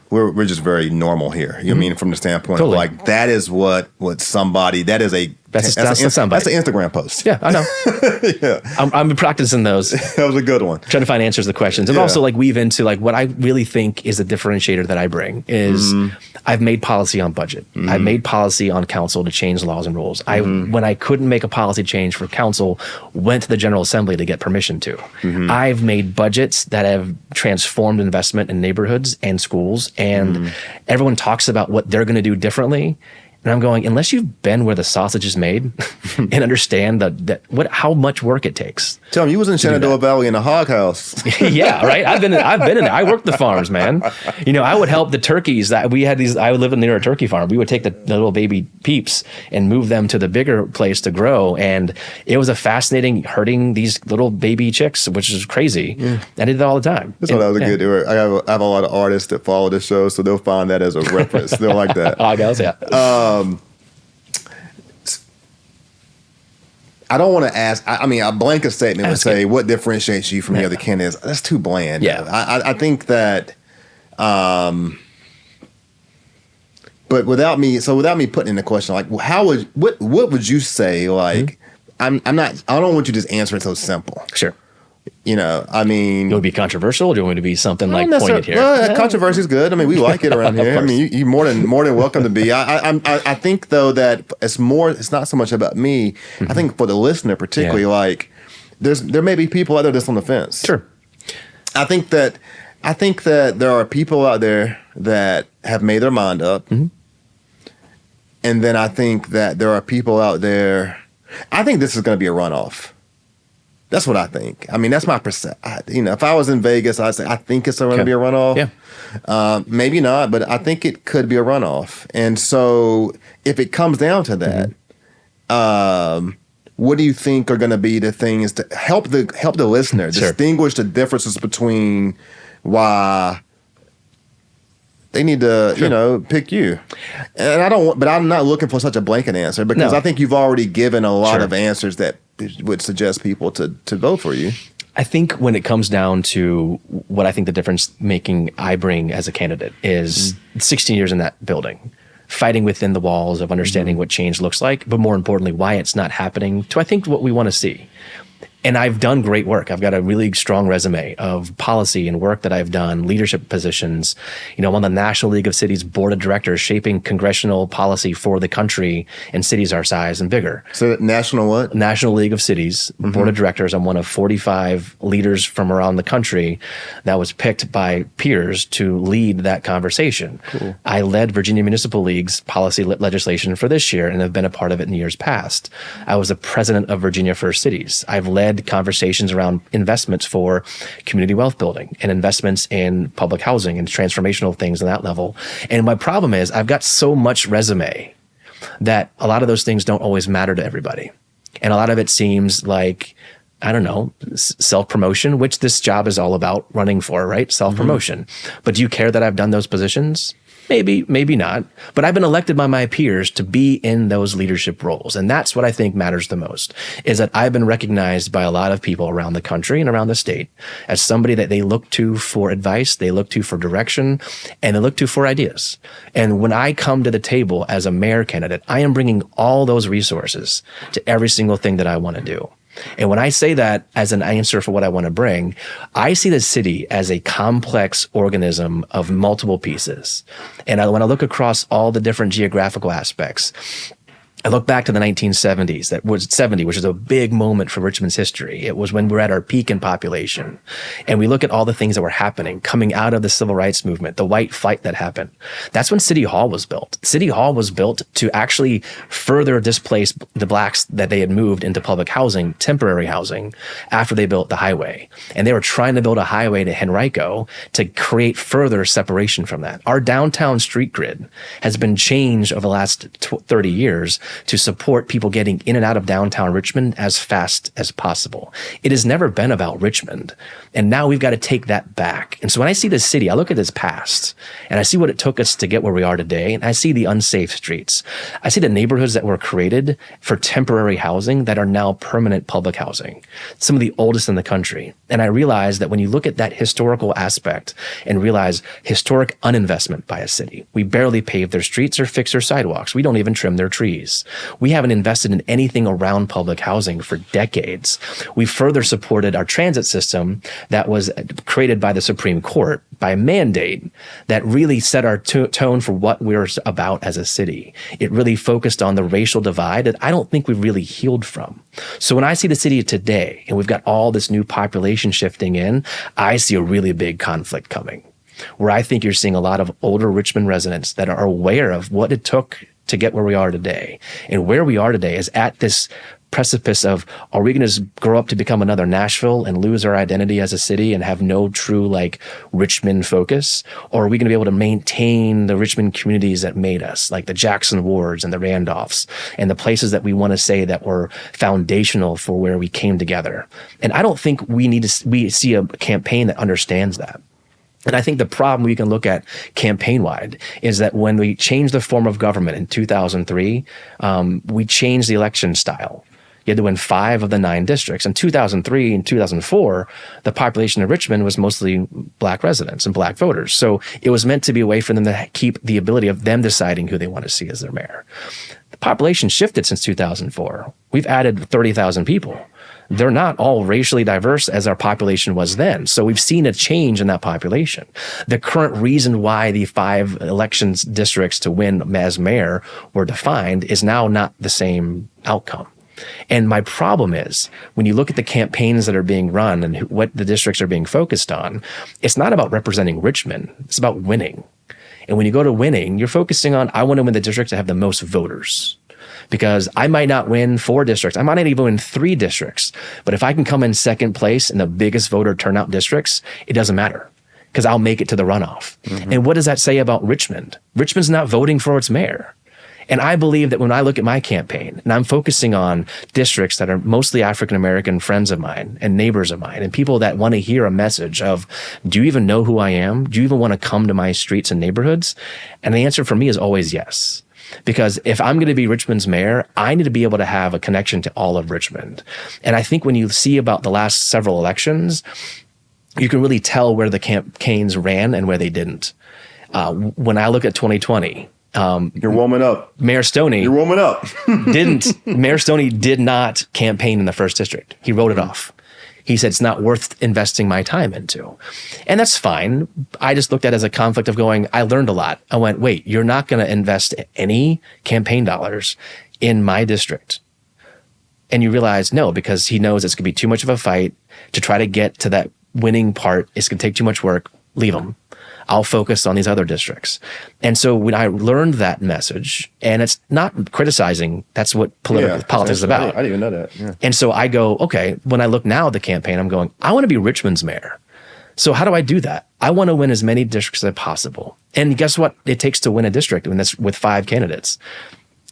We're just very normal here. You know what I mean? From the standpoint of like, that is what somebody, that is a, that's an Instagram post. Yeah, I know. Yeah. I'm practicing those. That was a good one. Trying to find answers to questions. And also like weave into like what I really think is a differentiator that I bring is I've made policy on budget. I've made policy on council to change laws and rules. When I couldn't make a policy change for council, went to the General Assembly to get permission to. I've made budgets that have transformed investment in neighborhoods and schools, and everyone talks about what they're going to do differently. And I'm going, unless you've been where the sausage is made and understand how much work it takes. Tell me, you was in Shenandoah Valley in a hog house. Yeah, right. I've been in there. I worked the farms, man. You know, I would help the turkeys that we had these. I would live near a turkey farm. We would take the little baby peeps and move them to the bigger place to grow. And it was a fascinating herding these little baby chicks, which is crazy. I did that all the time. That's what I was a good. I have a lot of artists that follow this show, so they'll find that as a reference. They'll like that. Hog house, yeah. I don't want to ask. I mean, a blanket statement would say, "What differentiates you from the other candidates?" That's too bland. Yeah, I think that But without me putting in the question, like, what would you say? Like, I don't want you to just answer it so simple. Sure. I mean, You want to be controversial, or do you want me to be something like pointed here? Well, controversy is good. I mean, we like it around here. I mean, you're more than welcome to be. I think though that it's not so much about me. I think for the listener, particularly, like there may be people out there that's on the fence. Sure. I think that there are people out there that have made their mind up, and then I think that there are people out there. I think this is going to be a runoff. That's what I think. I mean, that's my perception. If I was in Vegas, I'd say I think it's going to be a runoff. Yeah. Maybe not, but I think it could be a runoff. And so, if it comes down to that, what do you think are going to be the things to help the listener distinguish the differences between why they need to, pick you? And I'm not looking for such a blanket answer, because I think you've already given a lot of answers that would suggest people to vote for you. I think when it comes down to what I think the difference making I bring as a candidate is 16 years in that building, fighting within the walls of understanding what change looks like, but more importantly, why it's not happening to, I think, what we want to see. And I've done great work. I've got a really strong resume of policy and work that I've done, leadership positions. I'm on the National League of Cities Board of Directors, shaping congressional policy for the country in cities our size and bigger. So national what? National League of Cities Board of Directors. I'm one of 45 leaders from around the country that was picked by peers to lead that conversation. Cool. I led Virginia Municipal League's policy legislation for this year and have been a part of it in years past. I was the president of Virginia First Cities. I've led conversations around investments for community wealth building and investments in public housing and transformational things on that level. And my problem is I've got so much resume that a lot of those things don't always matter to everybody. And a lot of it seems like, I don't know, self-promotion, which this job is all about running for, right? Self-promotion. But do you care that I've done those positions? Maybe, maybe not. But I've been elected by my peers to be in those leadership roles. And that's what I think matters the most, is that I've been recognized by a lot of people around the country and around the state as somebody that they look to for advice, they look to for direction, and they look to for ideas. And when I come to the table as a mayor candidate, I am bringing all those resources to every single thing that I want to do. And when I say that as an answer for what I want to bring, I see the city as a complex organism of multiple pieces. And when I look across all the different geographical aspects, I look back to the 1970s, that was 70, which is a big moment for Richmond's history. It was when we were at our peak in population. And we look at all the things that were happening, coming out of the civil rights movement, the white flight that happened. That's when City Hall was built. City Hall was built to actually further displace the blacks that they had moved into public housing, temporary housing, after they built the highway. And they were trying to build a highway to Henrico to create further separation from that. Our downtown street grid has been changed over the last 30 years to support people getting in and out of downtown Richmond as fast as possible. It has never been about Richmond. And now we've got to take that back. And so when I see this city, I look at its past and I see what it took us to get where we are today. And I see the unsafe streets. I see the neighborhoods that were created for temporary housing that are now permanent public housing, some of the oldest in the country. And I realize that when you look at that historical aspect and realize historic uninvestment by a city, we barely pave their streets or fix their sidewalks. We don't even trim their trees. We haven't invested in anything around public housing for decades. We further supported our transit system that was created by the Supreme Court by mandate that really set our tone for what we're about as a city. It really focused on the racial divide that I don't think we've really healed from. So when I see the city today and we've got all this new population shifting in, I see a really big conflict coming, where I think you're seeing a lot of older Richmond residents that are aware of what it took to get where we are today. And where we are today is at this precipice of, are we going to grow up to become another Nashville and lose our identity as a city and have no true Richmond focus? Or are we going to be able to maintain the Richmond communities that made us, like the Jackson Wards and the Randolphs and the places that we want to say that were foundational for where we came together? And I don't think we see a campaign that understands that. And I think the problem we can look at campaign-wide is that when we changed the form of government in 2003, we changed the election style. You had to win 5 of the 9 districts. In 2003 and 2004, the population of Richmond was mostly Black residents and Black voters. So it was meant to be a way for them to keep the ability of them deciding who they want to see as their mayor. The population shifted since 2004. We've added 30,000 people. They're not all racially diverse as our population was then. So we've seen a change in that population. The current reason why the 5 elections districts to win as mayor were defined is now not the same outcome. And my problem is when you look at the campaigns that are being run and what the districts are being focused on, it's not about representing Richmond. It's about winning. And when you go to winning, you're focusing on, I want to win the district to have the most voters. Because I might not win 4 districts. I might not even win 3 districts. But if I can come in second place in the biggest voter turnout districts, it doesn't matter because I'll make it to the runoff. Mm-hmm. And what does that say about Richmond? Richmond's not voting for its mayor. And I believe that when I look at my campaign and I'm focusing on districts that are mostly African-American friends of mine and neighbors of mine and people that want to hear a message of, do you even know who I am? Do you even want to come to my streets and neighborhoods? And the answer for me is always yes. Because if I'm going to be Richmond's mayor, I need to be able to have a connection to all of Richmond. And I think when you see about the last several elections, you can really tell where the campaigns ran and where they didn't. When I look at 2020, you're warming up. Mayor Stoney. You're warming up. Mayor Stoney did not campaign in the first district. He wrote it off. He said, it's not worth investing my time into. And that's fine. I just looked at it as a conflict of going, I learned a lot. I went, wait, you're not going to invest any campaign dollars in my district. And you realize, no, because he knows it's going to be too much of a fight to try to get to that winning part. It's going to take too much work. Leave him. I'll focus on these other districts. And so when I learned that message, and it's not criticizing, that's what politics is about. I didn't even know that. Yeah. And so I go, okay, when I look now at the campaign, I'm going, I want to be Richmond's mayor. So how do I do that? I want to win as many districts as possible. And guess what it takes to win a district when that's with 5 candidates?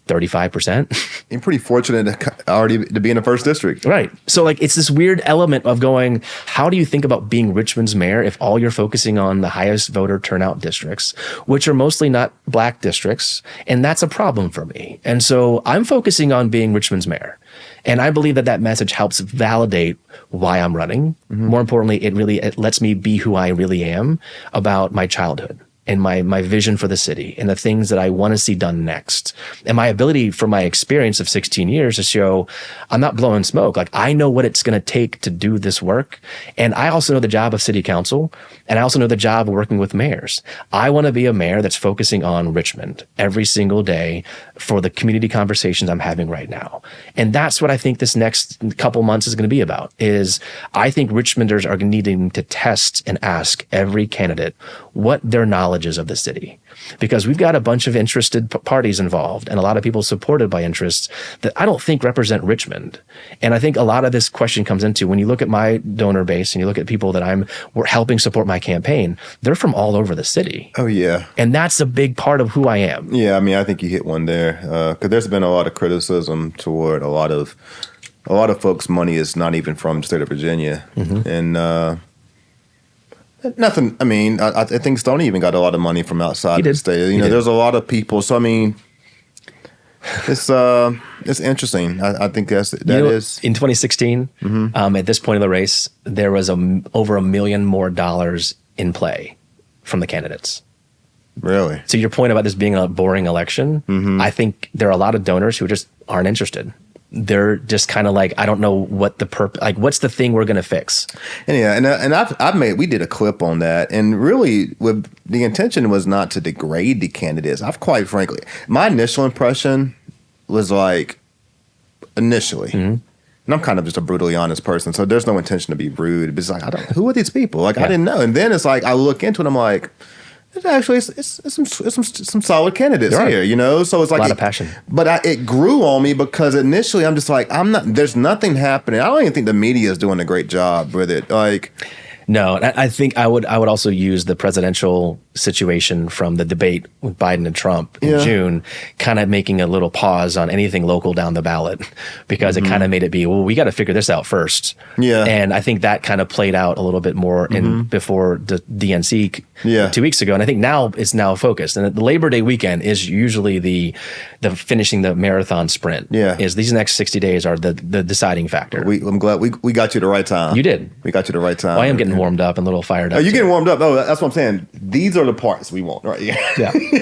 35%. You're pretty fortunate already to be in the first district. Right. So like it's this weird element of going, how do you think about being Richmond's mayor if all you're focusing on the highest voter turnout districts, which are mostly not Black districts? And that's a problem for me. And so I'm focusing on being Richmond's mayor. And I believe that that message helps validate why I'm running. Mm-hmm. More importantly, it lets me be who I really am about my childhood and my vision for the city and the things that I want to see done next. And my ability from my experience of 16 years to show I'm not blowing smoke. Like I know what it's going to take to do this work. And I also know the job of city council. And I also know the job of working with mayors. I want to be a mayor that's focusing on Richmond every single day for the community conversations I'm having right now. And that's what I think this next couple months is going to be about is I think Richmonders are needing to test and ask every candidate what their knowledge is of the city, because we've got a bunch of interested parties involved and a lot of people supported by interests that I don't think represent Richmond. And I think a lot of this question comes into when you look at my donor base and you look at people that we're helping support my campaign, they're from all over the city. Oh yeah. And that's a big part of who I am. Yeah. I mean, I think you hit one there because there's been a lot of criticism toward a lot of folks' money is not even from the state of Virginia. Mm-hmm. And, nothing. I mean, I think Stoney even got a lot of money from outside the state. You know, there's a lot of people. So I mean, it's interesting. I think that is in 2016. Mm-hmm. At this point of the race, there was over $1 million more in play from the candidates. Really? So your point about this being a boring election, mm-hmm. I think there are a lot of donors who just aren't interested. They're just kind of like, I don't know what the what's the thing we're going to fix? And yeah, and we did a clip on that, and really, the intention was not to degrade the candidates. Quite frankly, my initial impression was like, initially, mm-hmm. and I'm kind of just a brutally honest person, so there's no intention to be rude. But it's like, who are these people? Like, yeah. I didn't know, and then it's like I look into it, I'm like, it's some solid candidates here, you know. So it's like a lot of passion. But it grew on me because initially I'm just like, there's nothing happening. I don't even think the media is doing a great job with it. Like, no, I think I would also use the presidential situation from the debate with Biden and Trump in June, kind of making a little pause on anything local down the ballot, because it kind of made it be, well, we got to figure this out first. Yeah. And I think that kind of played out a little bit more in before the DNC 2 weeks ago. And I think now it's now focused. And the Labor Day weekend is usually the finishing the marathon sprint. Yeah. Is these next 60 days are the deciding factor. I'm glad we got you the right time. You did. We got you the right time. Well, I am getting warmed up and a little fired up. Are you getting warmed up? Oh, that's what I'm saying. These are the parts we want, right? Yeah.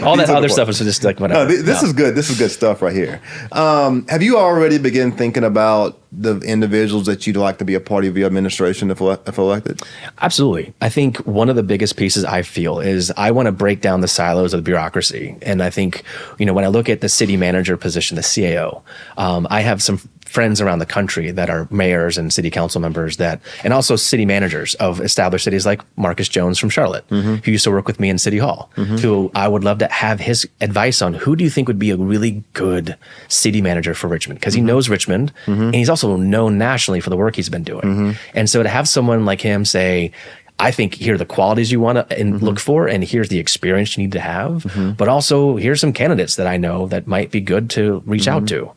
All that other stuff is just like whatever. No, this is good. This is good stuff right here. Have you already begun thinking about the individuals that you'd like to be a part of your administration if elected? Absolutely. I think one of the biggest pieces I feel is I want to break down the silos of the bureaucracy. And I think, when I look at the city manager position, the CAO, I have some friends around the country that are mayors and city council members and also city managers of established cities like Marcus Jones from Charlotte, who used to work with me in City Hall, who I would love to have his advice on who do you think would be a really good city manager for Richmond? Because he knows Richmond and he's also known nationally for the work he's been doing. And so to have someone like him say, I think here are the qualities you want to look for, and here's the experience you need to have. But also, here's some candidates that I know that might be good to reach out to.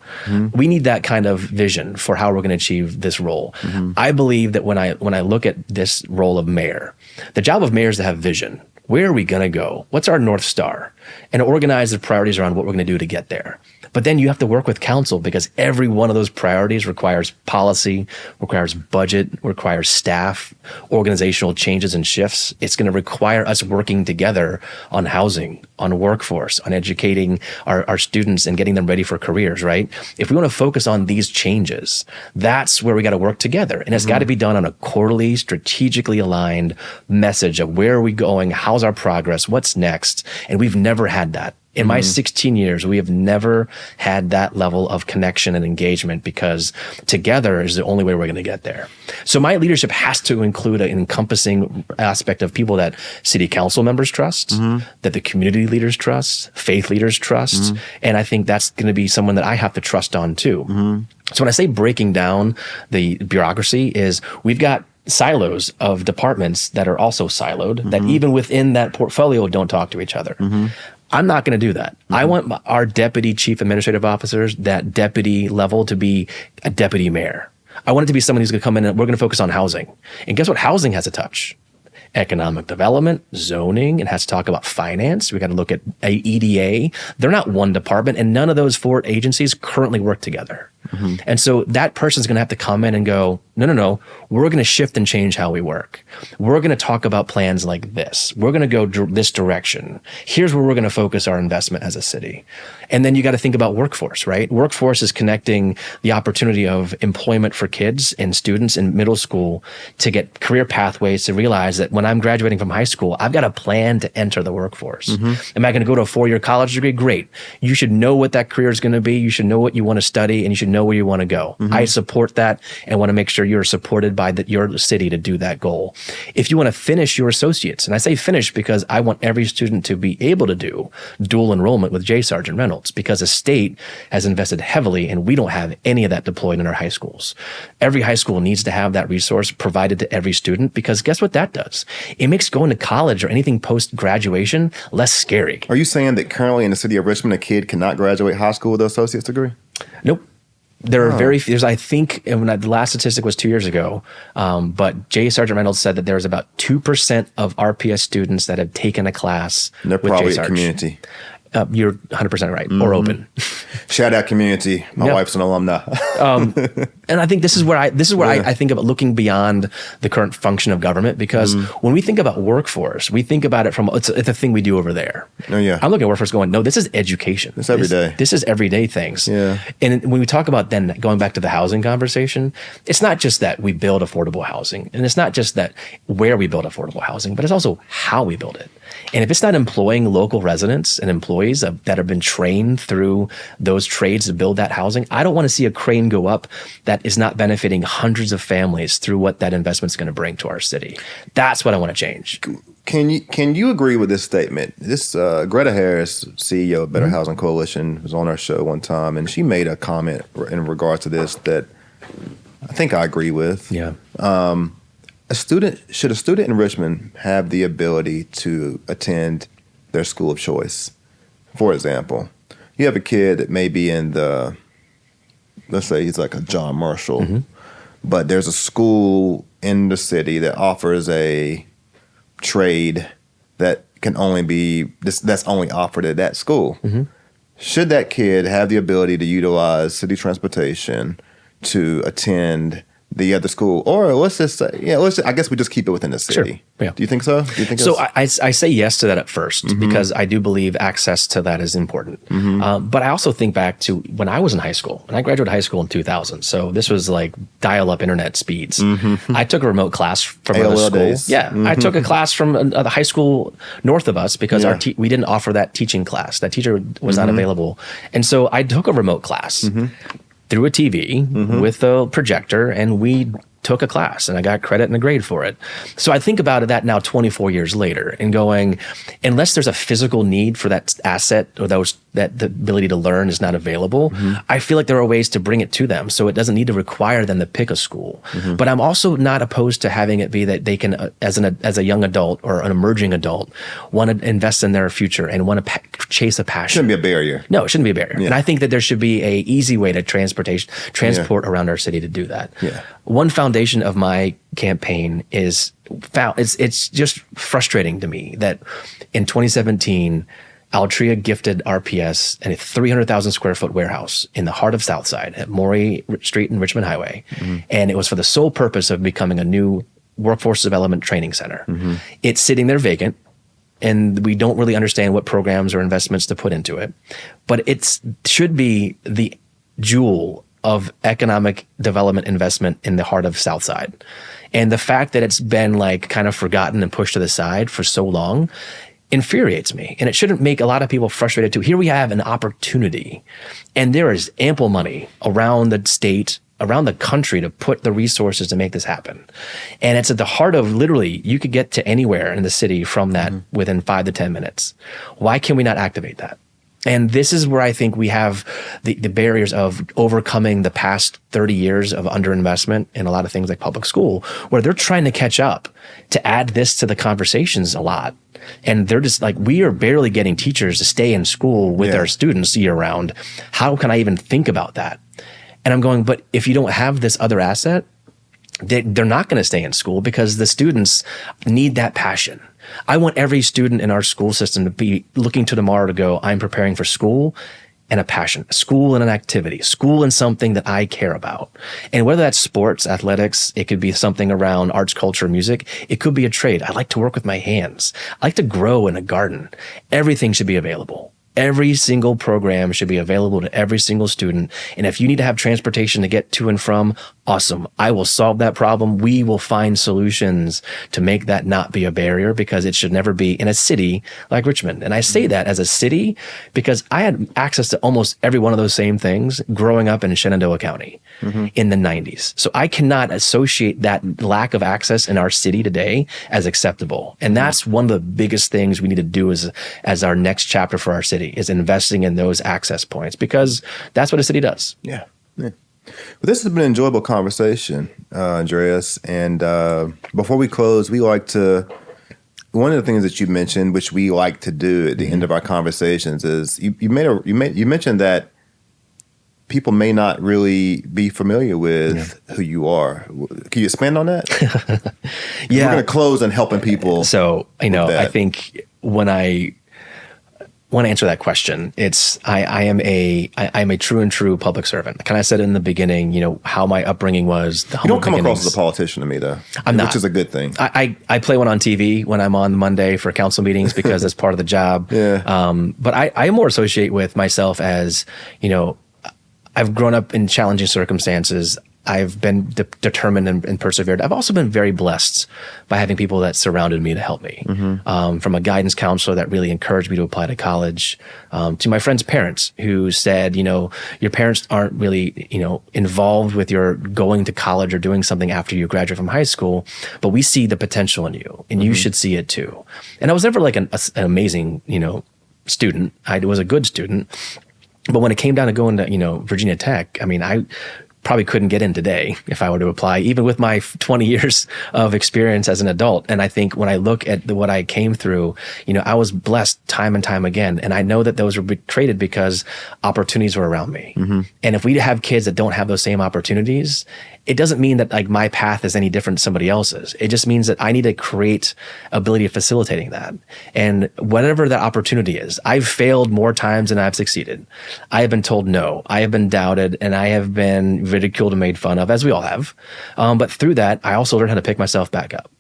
We need that kind of vision for how we're going to achieve this role. I believe that when I look at this role of mayor, the job of mayor is to have vision. Where are we going to go? What's our North Star? And organize the priorities around what we're going to do to get there. But then you have to work with council, because every one of those priorities requires policy, requires budget, requires staff, organizational changes and shifts. It's going to require us working together on housing, on workforce, on educating our students and getting them ready for careers, right? If we want to focus on these changes, that's where we got to work together. And it's got to be done on a quarterly, strategically aligned message of where are we going, how's our progress, what's next? And we've never had that. In my 16 years, we have never had that level of connection and engagement, because together is the only way we're going to get there. So my leadership has to include an encompassing aspect of people that city council members trust, that the community leaders trust, faith leaders trust. And I think that's going to be someone that I have to trust on too. So when I say breaking down the bureaucracy, is we've got silos of departments that are also siloed, that even within that portfolio don't talk to each other. I'm not going to do that. I want our deputy chief administrative officers, that deputy level, to be a deputy mayor. I want it to be someone who's going to come in and we're going to focus on housing. And guess what? Housing has a touch. Economic development, zoning, it has to talk about finance. We got to look at EDA. They're not one department, and none of those four agencies currently work together. And so that person's going to have to come in and go, no, we're going to shift and change how we work. We're going to talk about plans like this. We're going to go this direction. Here's where we're going to focus our investment as a city. And then you got to think about workforce, right? Workforce is connecting the opportunity of employment for kids and students in middle school to get career pathways, to realize that when I'm graduating from high school, I've got a plan to enter the workforce. Am I going to go to a 4-year college degree? Great. You should know what that career is going to be. You should know what you want to study, and you should know where you want to go. I support that and want to make sure you're supported by your city to do that goal. If you want to finish your associates, and I say finish because I want every student to be able to do dual enrollment with J. Sargent Reynolds, because the state has invested heavily and we don't have any of that deployed in our high schools. Every high school needs to have that resource provided to every student, because guess what that does? It makes going to college or anything post-graduation less scary. Are you saying that currently in the city of Richmond, a kid cannot graduate high school with an associate's degree? Nope. There are very few. I think the last statistic was 2 years ago, but J. Sargent Reynolds said that there was about 2% of RPS students that have taken a class and they're with probably J. a Sarge. community. You're 100% right, or open. Shout out community. My wife's an alumni. And I think this is where I think about looking beyond the current function of government, because when we think about workforce, we think about it from it's a thing we do over there. Oh yeah. I'm looking at workforce going, no, this is education. It's every day. This is everyday things. Yeah. And when we talk about then going back to the housing conversation, it's not just that we build affordable housing, and it's not just that where we build affordable housing, but it's also how we build it. And if it's not employing local residents and employees that have been trained through those trades to build that housing, I don't want to see a crane go up that is not benefiting hundreds of families through what that investment is going to bring to our city. That's what I want to change. Can you agree with this statement? This Greta Harris, CEO of Better Housing Coalition, was on our show one time, and she made a comment in regards to this that I think I agree with. Yeah. should a student in Richmond have the ability to attend their school of choice? For example, you have a kid that may be in let's say he's like a John Marshall, but there's a school in the city that offers a trade that can only that's only offered at that school. Should that kid have the ability to utilize city transportation to attend the other school, or let's just say, I guess we just keep it within the city. Sure. Yeah. Do you think so? Do you think so? I say yes to that at first because I do believe access to that is important. But I also think back to when I was in high school, and I graduated high school in 2000. So this was like dial-up internet speeds. I took a remote class from another school. Days. Yeah, I took a class from the high school north of us because we didn't offer that teaching class. That teacher was not available, and so I took a remote class. Through a TV with a projector, and we took a class, and I got credit and a grade for it. So I think about that now 24 years later and going, unless there's a physical need for that asset or that the ability to learn is not available, I feel like there are ways to bring it to them so it doesn't need to require them to pick a school. But I'm also not opposed to having it be that they can, as a young adult or an emerging adult, want to invest in their future and want to chase a passion. Shouldn't be a barrier. No, it shouldn't be a barrier. And I think that there should be a easy way to transport around our city to do that. One foundation of my campaign is it's just frustrating to me that in 2017, Altria gifted RPS a 300,000 square foot warehouse in the heart of Southside at Maury Street and Richmond Highway. And it was for the sole purpose of becoming a new workforce development training center. It's sitting there vacant, and we don't really understand what programs or investments to put into it. But it should be the jewel of economic development investment in the heart of Southside. And the fact that it's been like kind of forgotten and pushed to the side for so long infuriates me. And it shouldn't make a lot of people frustrated too. Here we have an opportunity, and there is ample money around the state, around the country to put the resources to make this happen. And it's at the heart of literally, you could get to anywhere in the city from that within 5 to 10 minutes. Why can we not activate that? And this is where I think we have the barriers of overcoming the past 30 years of underinvestment in a lot of things like public school, where they're trying to catch up to add this to the conversations a lot. And they're just like, we are barely getting teachers to stay in school with our students year round. How can I even think about that? And I'm going, but if you don't have this other asset, they're not going to stay in school because the students need that passion. I want every student in our school system to be looking to tomorrow to go, I'm preparing for school and a passion, school and an activity, school and something that I care about. And whether that's sports, athletics, it could be something around arts, culture, music. It could be a trade. I like to work with my hands. I like to grow in a garden. Everything should be available. Every single program should be available to every single student. And if you need to have transportation to get to and from, awesome. I will solve that problem. We will find solutions to make that not be a barrier, because it should never be in a city like Richmond. And I say that as a city because I had access to almost every one of those same things growing up in Shenandoah County in the 90s. So I cannot associate that lack of access in our city today as acceptable. And that's one of the biggest things we need to do as our next chapter for our city, is investing in those access points, because that's what a city does. Yeah. Well, this has been an enjoyable conversation, Andreas. And before we close, one of the things that you mentioned, which we like to do at the end of our conversations, is you mentioned that people may not really be familiar with who you are. Can you expand on that? Yeah. We're going to close on helping people. So, I think when I want to answer that question, I am a true public servant. Kind of said in the beginning, how my upbringing was. You don't come across as a politician to me, though. I'm not, which is a good thing. I play one on TV when I'm on Monday for council meetings because that's part of the job. But I more associate with myself as, I've grown up in challenging circumstances. I've been determined and persevered. I've also been very blessed by having people that surrounded me to help me. From a guidance counselor that really encouraged me to apply to college, to my friend's parents who said, your parents aren't really, involved with your going to college or doing something after you graduate from high school, but we see the potential in you and you should see it too. And I was never like an amazing, student. I was a good student. But when it came down to going to, Virginia Tech, I probably couldn't get in today if I were to apply, even with my 20 years of experience as an adult. And I think when I look at what I came through, I was blessed time and time again. And I know that those were created because opportunities were around me. And if we have kids that don't have those same opportunities, it doesn't mean that like my path is any different than somebody else's. It just means that I need to create ability of facilitating that. And whatever that opportunity is, I've failed more times than I've succeeded. I have been told no. I have been doubted, and I have been ridiculed and made fun of, as we all have. But through that, I also learned how to pick myself back up.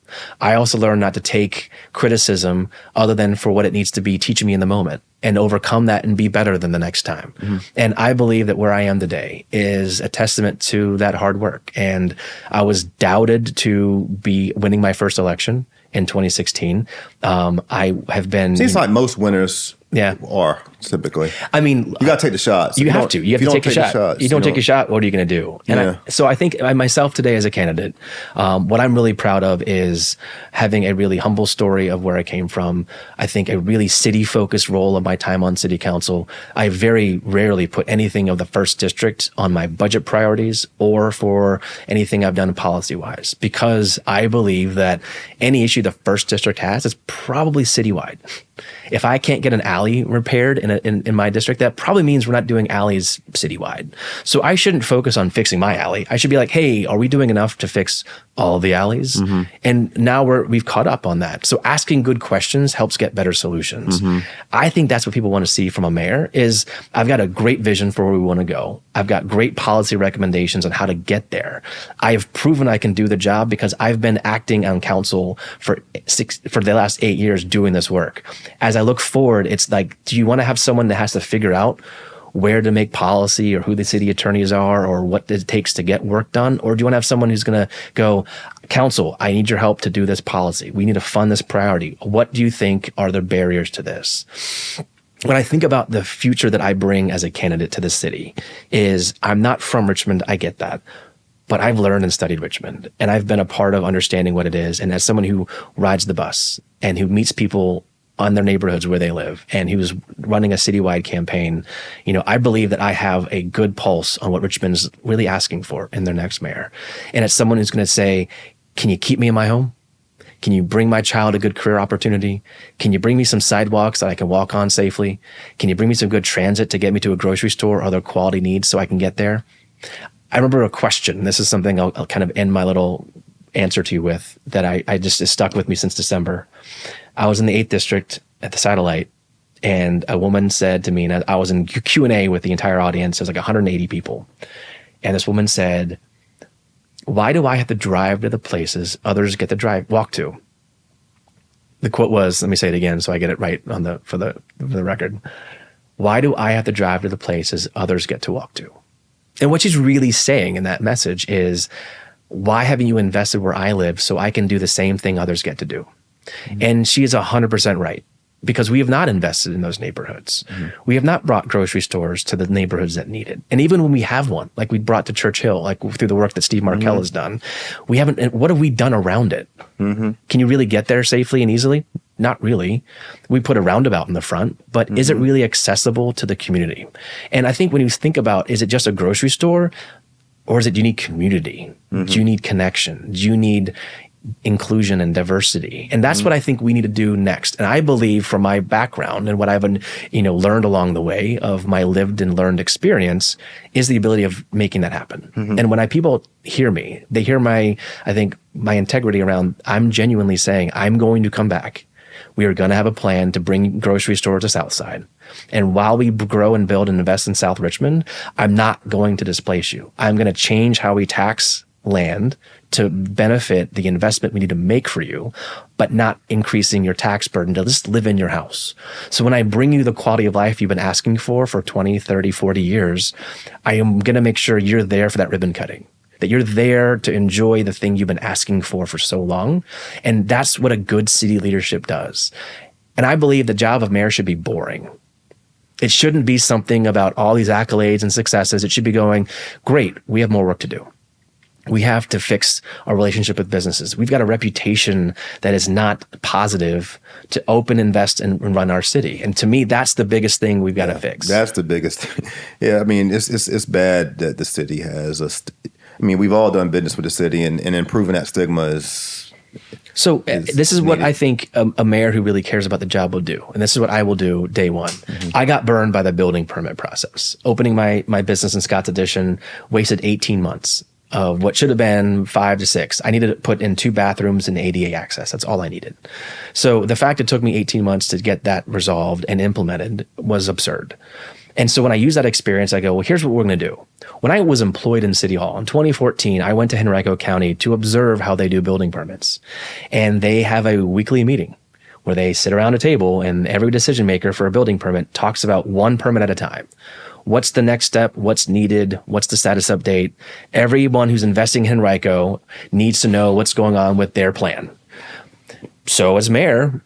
I also learned not to take criticism other than for what it needs to be teaching me in the moment, and overcome that and be better than the next time. And I believe that where I am today is a testament to that hard work. And I was doubted to be winning my first election in 2016. I have been... Seems like most winners are typically. I mean... You got to take the shots. You have to. You have to take a shot. You don't take a shot, what are you going to do? And so I think myself today as a candidate, what I'm really proud of is having a really humble story of where I came from. I think a really city-focused role of my time on city council. I very rarely put anything of the first district on my budget priorities or for anything I've done policy-wise, because I believe that any issue the first district has is probably citywide. If I can't get an alley repaired in my district, that probably means we're not doing alleys citywide. So I shouldn't focus on fixing my alley. I should be like, hey, are we doing enough to fix all of the alleys? And now we've caught up on that. So asking good questions helps get better solutions. I think that's what people want to see from a mayor is I've got a great vision for where we want to go. I've got great policy recommendations on how to get there. I've proven I can do the job because I've been acting on council for the last 8 years doing this work. As I look forward, it's like, do you want to have someone that has to figure out where to make policy or who the city attorneys are or what it takes to get work done? Or do you want to have someone who's going to go, council, I need your help to do this policy. We need to fund this priority. What do you think are the barriers to this? When I think about the future that I bring as a candidate to the city is I'm not from Richmond. I get that. But I've learned and studied Richmond, and I've been a part of understanding what it is. And as someone who rides the bus and who meets people on their neighborhoods where they live, and he was running a citywide campaign, I believe that I have a good pulse on what Richmond's really asking for in their next mayor. And it's someone who's going to say, can you keep me in my home? Can you bring my child a good career opportunity? Can you bring me some sidewalks that I can walk on safely? Can you bring me some good transit to get me to a grocery store or other quality needs so I can get there? I remember a question. This is something I'll kind of end my little answer to you with that I just is stuck with me since December. I was in the 8th district at the Satellite, and a woman said to me, and I was in Q&A with the entire audience, there's like 180 people. And this woman said, why do I have to drive to the places others get to walk to? The quote was, let me say it again so I get it right for the record. Why do I have to drive to the places others get to walk to? And what she's really saying in that message is, why haven't you invested where I live so I can do the same thing others get to do? And she is 100% right, because we have not invested in those neighborhoods. We have not brought grocery stores to the neighborhoods that need it. And even when we have one, like we brought to Church Hill, like through the work that Steve Markell has done, we haven't. What have we done around it? Can you really get there safely and easily? Not really. We put a roundabout in the front, but is it really accessible to the community? And I think when you think about, is it just a grocery store, or do you need community? Do you need connection? Do you need inclusion and diversity? And that's what I think we need to do next. And I believe from my background and what I've learned along the way of my lived and learned experience is the ability of making that happen. And when people hear me, they hear my integrity around, I'm genuinely saying, I'm going to come back. We are going to have a plan to bring grocery stores to Southside. And while we grow and build and invest in South Richmond, I'm not going to displace you. I'm going to change how we tax land to benefit the investment we need to make for you, but not increasing your tax burden to just live in your house. So when I bring you the quality of life you've been asking for 20, 30, 40 years, I am going to make sure you're there for that ribbon cutting, that you're there to enjoy the thing you've been asking for so long. And that's what a good city leadership does. And I believe the job of mayor should be boring. It shouldn't be something about all these accolades and successes. It should be going, great, we have more work to do. We have to fix our relationship with businesses. We've got a reputation that is not positive to open, invest, and run our city. And to me, that's the biggest thing we've got to fix. That's the biggest thing. Yeah, I mean, it's bad that the city has we've all done business with the city, and improving that stigma is. So this is what I think a mayor who really cares about the job will do. And this is what I will do day one. I got burned by the building permit process. Opening my business in Scott's Addition wasted 18 months. Of what should have been 5 to 6. I needed to put in 2 bathrooms and ADA access. That's all I needed. So the fact it took me 18 months to get that resolved and implemented was absurd. And so when I use that experience, I go, well, here's what we're going to do. When I was employed in City Hall in 2014, I went to Henrico County to observe how they do building permits. And they have a weekly meeting where they sit around a table and every decision maker for a building permit talks about one permit at a time. What's the next step? What's needed? What's the status update? Everyone who's investing in Henrico needs to know what's going on with their plan. So as mayor,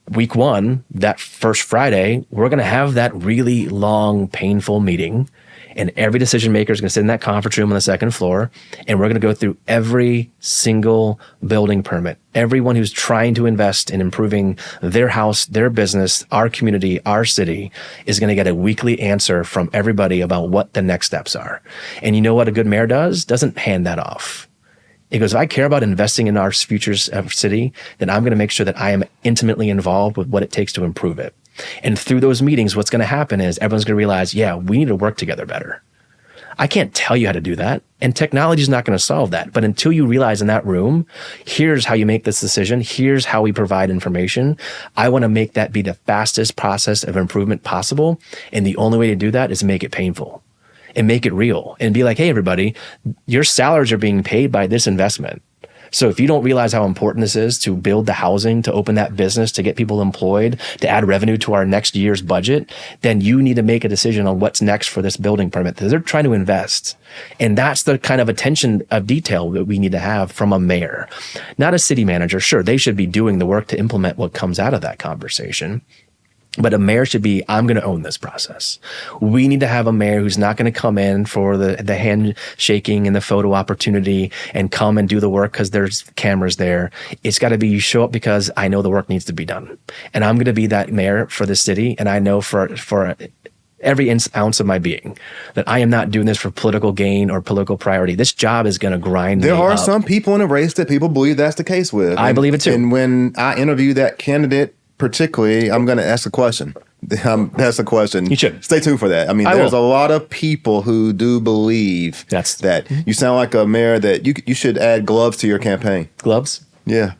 week 1, that first Friday, we're going to have that really long, painful meeting. And every decision maker is going to sit in that conference room on the second floor. And we're going to go through every single building permit. Everyone who's trying to invest in improving their house, their business, our community, our city is going to get a weekly answer from everybody about what the next steps are. And you know what a good mayor does? Doesn't hand that off. It goes, if I care about investing in our future city, then I'm going to make sure that I am intimately involved with what it takes to improve it. And through those meetings, what's going to happen is everyone's going to realize, yeah, we need to work together better. I can't tell you how to do that. And technology is not going to solve that. But until you realize in that room, here's how you make this decision. Here's how we provide information. I want to make that be the fastest process of improvement possible. And the only way to do that is make it painful and make it real and be like, hey, everybody, your salaries are being paid by this investment. So if you don't realize how important this is to build the housing, to open that business, to get people employed, to add revenue to our next year's budget, then you need to make a decision on what's next for this building permit because they're trying to invest. And that's the kind of attention of detail that we need to have from a mayor, not a city manager. Sure, they should be doing the work to implement what comes out of that conversation. But a mayor should be, I'm going to own this process. We need to have a mayor who's not going to come in for the handshaking and the photo opportunity and come and do the work because there's cameras there. It's got to be, you show up because I know the work needs to be done. And I'm going to be that mayor for the city. And I know for every ounce of my being that I am not doing this for political gain or political priority. This job is going to grind me up. There are some people in the race that people believe that's the case with. I believe it too. And when I interview that candidate, particularly, I'm going to ask a question. That's a question. You should. Stay tuned for that. I mean, there's a lot of people who do believe that you sound like a mayor that you should add gloves to your campaign. Gloves? Yeah.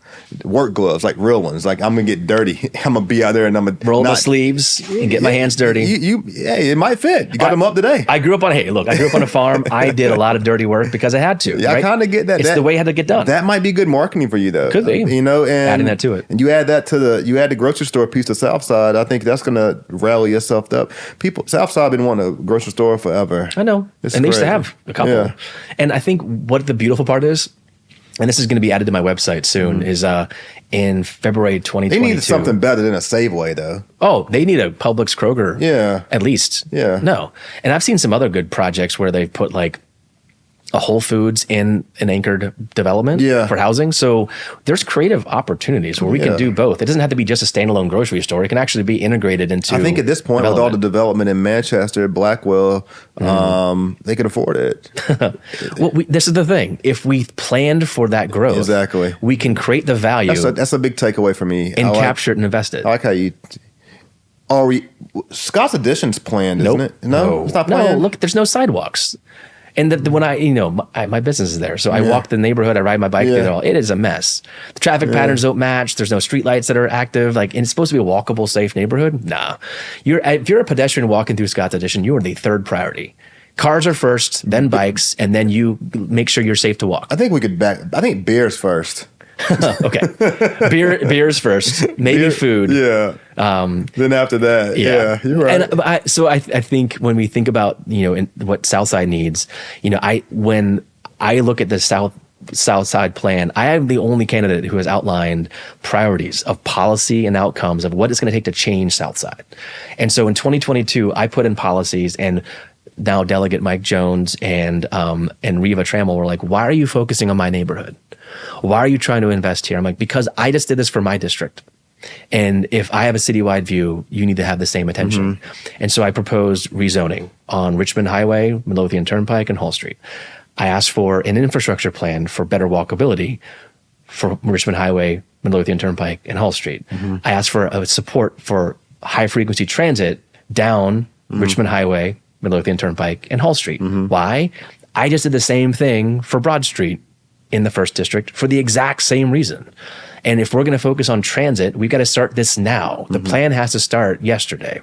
Work gloves, like real ones. Like, I'm going to get dirty. I'm going to be out there and I'm going to roll the sleeves and get my hands dirty. Yeah, it might fit. You got them up today. I grew up on a farm. I did a lot of dirty work because I had to. Yeah, right? I kind of get that. It's the way it had to get done. That might be good marketing for you, though. Could be. And adding that to it. And you add that to the grocery store piece to Southside. I think that's going to rally yourself up. Southside been wanting a grocery store forever. I know. It's and they used to crazy. have a couple. Yeah. And I think what the beautiful part is, and this is going to be added to my website soon, is in February 2022. They need something better than a Safeway, though. Oh, they need a Publix Kroger. Yeah. At least. Yeah. No. And I've seen some other good projects where they've put like a Whole Foods in an anchored development for housing. So there's creative opportunities where we can do both. It doesn't have to be just a standalone grocery store. It can actually be integrated into I think at this point, with all the development in Manchester, Blackwell, they can afford it. Well, this is the thing. If we planned for that growth, exactly, we can create the value. That's a big takeaway for me. And capture it and invest it. I like how you... Scott's Addition's planned, isn't it? No, it's not planned. No, look, there's no sidewalks. And when my business is there, so I walk the neighborhood, I ride my bike there. It is a mess. The traffic patterns don't match. There's no street lights that are active. Like, and it's supposed to be a walkable, safe neighborhood. Nah, if you're a pedestrian walking through Scott's Addition, you are the third priority. Cars are first, then bikes, and then you make sure you're safe to walk. I think we could I think beer's first. Okay, beer's first, maybe food. Yeah. Then after that, you're right. And I think when we think about what Southside needs, when I look at the Southside plan, I am the only candidate who has outlined priorities of policy and outcomes of what it's going to take to change Southside. And so in 2022, I put in policies and now Delegate Mike Jones and Reva Trammell were like, why are you focusing on my neighborhood? Why are you trying to invest here? I'm like, because I just did this for my district. And if I have a citywide view, you need to have the same attention. And so I proposed rezoning on Richmond Highway, Midlothian Turnpike, and Hall Street. I asked for an infrastructure plan for better walkability for Richmond Highway, Midlothian Turnpike, and Hall Street. I asked for a support for high-frequency transit down Richmond Highway, Midlothian Turnpike, and Hall Street. Why? I just did the same thing for Broad Street in the first district for the exact same reason. And if we're going to focus on transit, we've got to start this now. The plan has to start yesterday.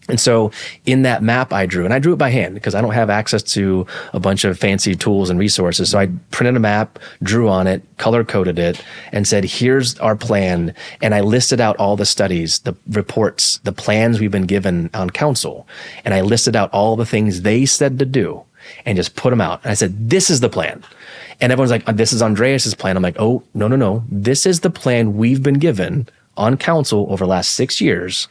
And so in that map I drew, and I drew it by hand because I don't have access to a bunch of fancy tools and resources. So I printed a map, drew on it, color coded it, and said, here's our plan. And I listed out all the studies, the reports, the plans we've been given on council. And I listed out all the things they said to do and just put them out. And I said, this is the plan. And everyone's like, this is Andreas's plan. I'm like, oh, no. This is the plan we've been given on council over the last 6 years,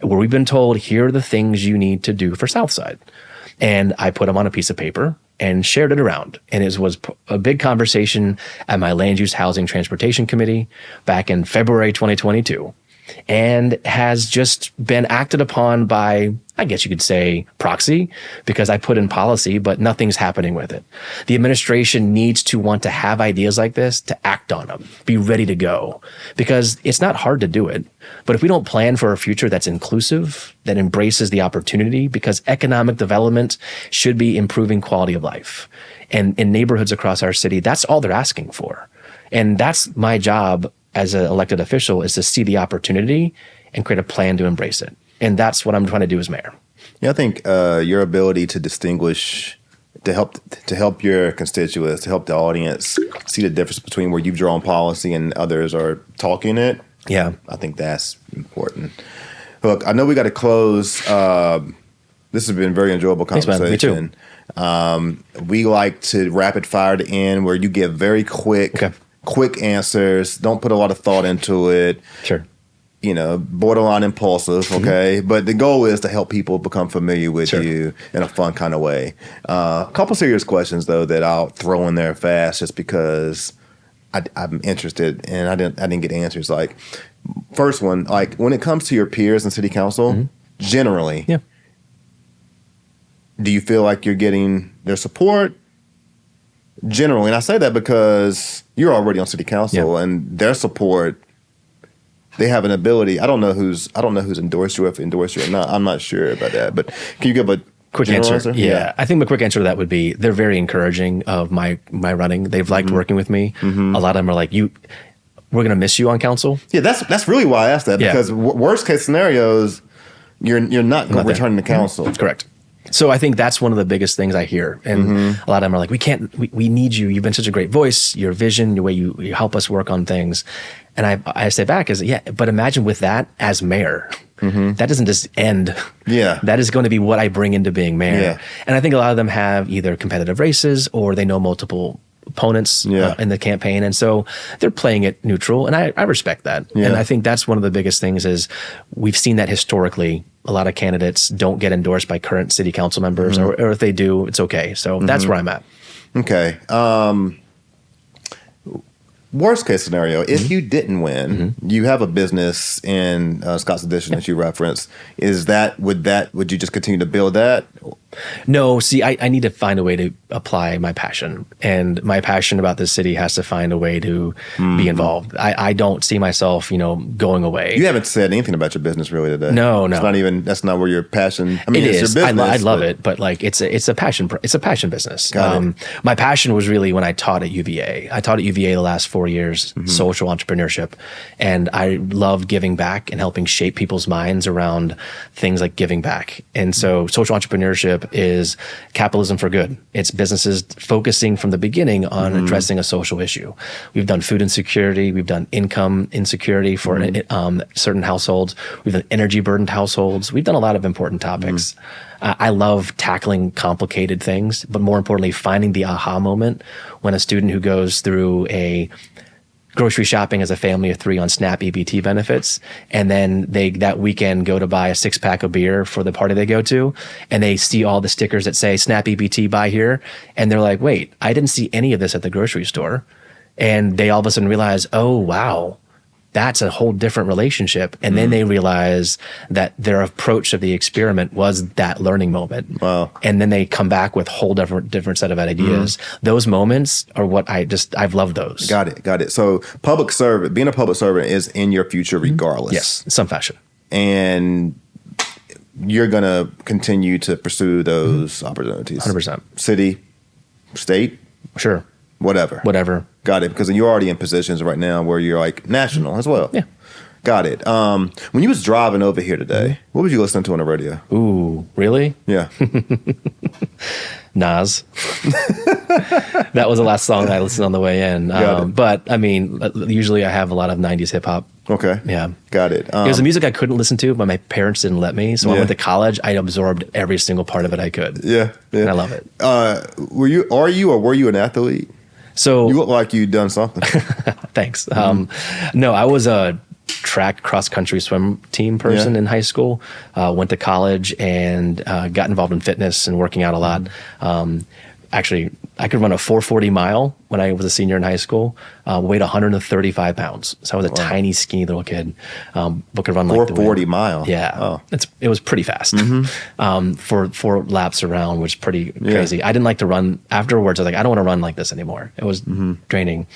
where we've been told, here are the things you need to do for Southside. And I put them on a piece of paper and shared it around. And it was a big conversation at my Land Use Housing Transportation Committee back in February 2022. And has just been acted upon by, I guess you could say, proxy, because I put in policy, but nothing's happening with it. The administration needs to want to have ideas like this to act on them, be ready to go, because it's not hard to do it. But if we don't plan for a future that's inclusive, that embraces the opportunity, because economic development should be improving quality of life. And in neighborhoods across our city, that's all they're asking for. And that's my job as an elected official, is to see the opportunity and create a plan to embrace it. And that's what I'm trying to do as mayor. Yeah, I think your ability to distinguish, to help your constituents, to help the audience see the difference between where you've drawn policy and others are talking it. Yeah, I think that's important. Look, I know we got to close. This has been a very enjoyable conversation. Thanks, man. Me too. We like to rapid fire to end, where you give very quick answers. Don't put a lot of thought into it. Sure. Borderline impulsive, okay? But the goal is to help people become familiar with you in a fun kind of way. A couple serious questions, though, that I'll throw in there fast just because I'm interested and I didn't get answers. Like, first one, like when it comes to your peers in city council, generally, do you feel like you're getting their support? Generally, and I say that because you're already on city council, and their support, they have an ability. I don't know who's endorsed you, if endorsed you or not. I'm not sure about that. But can you give a quick answer? Yeah, I think my quick answer to that would be they're very encouraging of my running. They've liked working with me. A lot of them are like, we're going to miss you on council. Yeah, that's really why I asked that, because worst case scenarios, you're not returning to council. Correct. So I think that's one of the biggest things I hear. And a lot of them are like, we need you. You've been such a great voice, your vision, the way you help us work on things. And I say back is, but imagine with that as mayor, that doesn't just end. Yeah. That is going to be what I bring into being mayor. Yeah. And I think a lot of them have either competitive races or they know multiple opponents in the campaign. And so they're playing it neutral. And I respect that. Yeah. And I think that's one of the biggest things is we've seen that historically. A lot of candidates don't get endorsed by current city council members, or if they do, it's okay. So that's where I'm at. Okay. Worst case scenario, if you didn't win, you have a business in Scott's Addition that you referenced. Would you just continue to build that? No, see, I need to find a way to apply my passion, and my passion about this city has to find a way to be involved. I don't see myself, going away. You haven't said anything about your business really today. No. That's not where your passion. I mean, it's your business. I love it, but like it's a passion business. My passion was really when I taught at UVA. I taught at UVA the last 4 years, social entrepreneurship, and I loved giving back and helping shape people's minds around things like giving back. And so social entrepreneurship is capitalism for good. It's businesses focusing from the beginning on addressing a social issue. We've done food insecurity. We've done income insecurity for certain households. We've done energy burdened households. We've done a lot of important topics. I love tackling complicated things, but more importantly, finding the aha moment when a student who goes through a grocery shopping as a family of 3 on SNAP EBT benefits. And then they, that weekend, go to buy a 6-pack of beer for the party they go to. And they see all the stickers that say SNAP EBT, buy here. And they're like, wait, I didn't see any of this at the grocery store. And they all of a sudden realize, oh, wow, that's a whole different relationship. And then they realize that their approach of the experiment was that learning moment. Wow. And then they come back with whole different set of ideas. Those moments are what I've loved those. Got it. So being a public servant is in your future regardless. Yes, in some fashion. And you're going to continue to pursue those opportunities. 100%. City, state, Sure. whatever. Got it. Because you're already in positions right now where you're like national as well. Yeah. Got it. When you was driving over here today, what was you listening to on the radio? Ooh, really? Yeah. Nas. That was the last song I listened on the way in. But I mean, usually I have a lot of 90s hip hop. Okay. Yeah. Got it. It was the music I couldn't listen to, but my parents didn't let me. So I Yeah. went to college. I absorbed every single part of it I could. Yeah. And I love it. Were you an athlete? So You look like you'd done something. thanks. No, I was a track cross country swim team person in high school. Went to college and got involved in fitness and working out a lot. Actually, I could run a 440 mile when I was a senior in high school. Weighed 135 pounds, so I was a tiny, skinny little kid. But could run like 440 mile. Yeah, Oh. it was pretty fast for 4 laps around, which is pretty crazy. I didn't like to run afterwards. I was like, I don't want to run like this anymore. It was draining.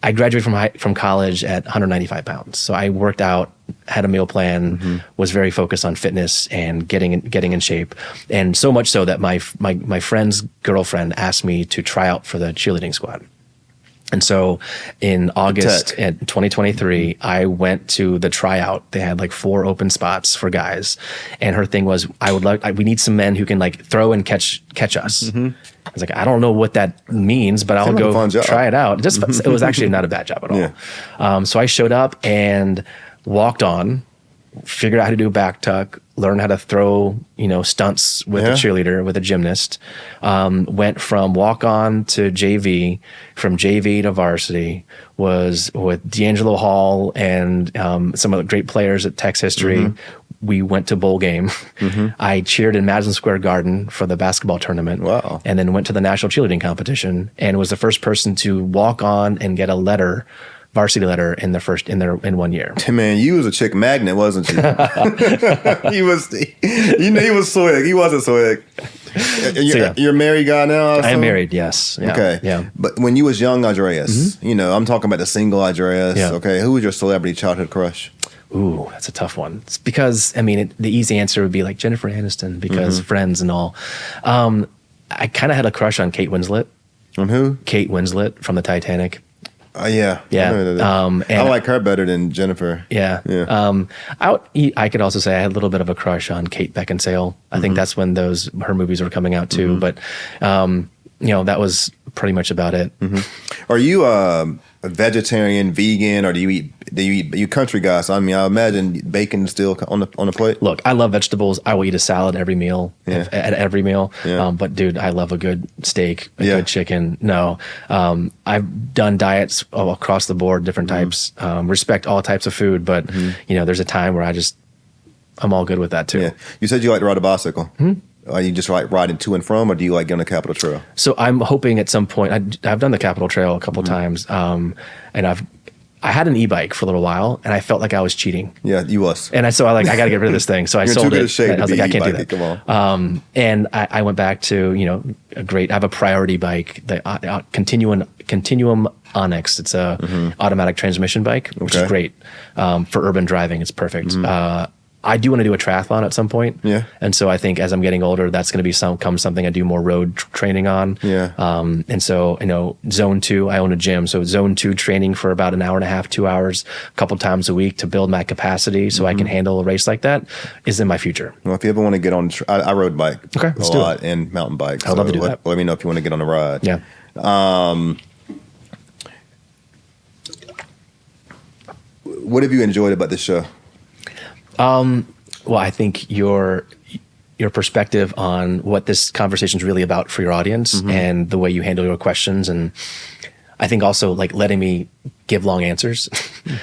I graduated from college at 195 pounds. So I worked out, had a meal plan, was very focused on fitness and getting in shape. And so much so that my friend's girlfriend asked me to try out for the cheerleading squad. And so in August in 2023, I went to the tryout. They had like 4 open spots for guys. And her thing was, we need some men who can like throw and catch us. I was like, I don't know what that means, but I'll go try it out. It was actually not a bad job at all. Yeah. So I showed up and walked on, figured out how to do a back tuck, learned how to throw, stunts with a cheerleader, with a gymnast. Went from walk on to JV, from JV to varsity, was with D'Angelo Hall and some of the great players at Tech's history. We went to bowl game. I cheered in Madison Square Garden for the basketball tournament. Wow. And then went to the national cheerleading competition and was the first person to walk on and get a varsity letter in 1 year. Man, you was a chick magnet, wasn't you? He was swag. He wasn't swag. You're a married guy now? I am married, yes. Yeah. Okay. Yeah. But when you was young, Andreas, I'm talking about the single Andreas. Yeah. Okay. Who was your celebrity childhood crush? Ooh, that's a tough one. It's because, the easy answer would be like Jennifer Aniston because Friends and all. I kind of had a crush on Kate Winslet. On who? Kate Winslet from the Titanic. Yeah. Yeah. I like her better than Jennifer. Yeah. I could also say I had a little bit of a crush on Kate Beckinsale. I think that's when her movies were coming out too. But, that was pretty much about it. Are you a vegetarian, vegan, or do you eat country guys? I imagine bacon is still on the plate. Look, I love vegetables. I will eat a salad every meal, at every meal. Yeah. But dude, I love a good steak, a good chicken. No, I've done diets all across the board, different types. Respect all types of food, but there's a time where I'm all good with that too. Yeah. You said you like to ride a bicycle. Are you just like riding to and from, or do you like getting on the Capitol Trail? So I'm hoping at some point. I've done the Capitol Trail a couple times, and I had an e-bike for a little while, and I felt like I was cheating. Yeah, you was. And I got to get rid of this thing, so I sold it. I was like, I can't do that. Come on. And I went back to I have a priority bike, the Continuum Onyx. It's a automatic transmission bike, which is great for urban driving. It's perfect. I do want to do a triathlon at some point. Yeah. And so I think as I'm getting older, that's going to be something I do more road training on. Yeah. And so, zone 2, I own a gym. So zone 2 training for about an hour and a half, 2 hours, a couple times a week to build my capacity so I can handle a race like that is in my future. Well, if you ever want to get on, I rode bike let's a do lot and mountain bike. I'd love to do that. Let me know if you want to get on a ride. Yeah. What have you enjoyed about this show? Well, I think your perspective on what this conversation is really about for your audience and the way you handle your questions. And I think also like letting me give long answers.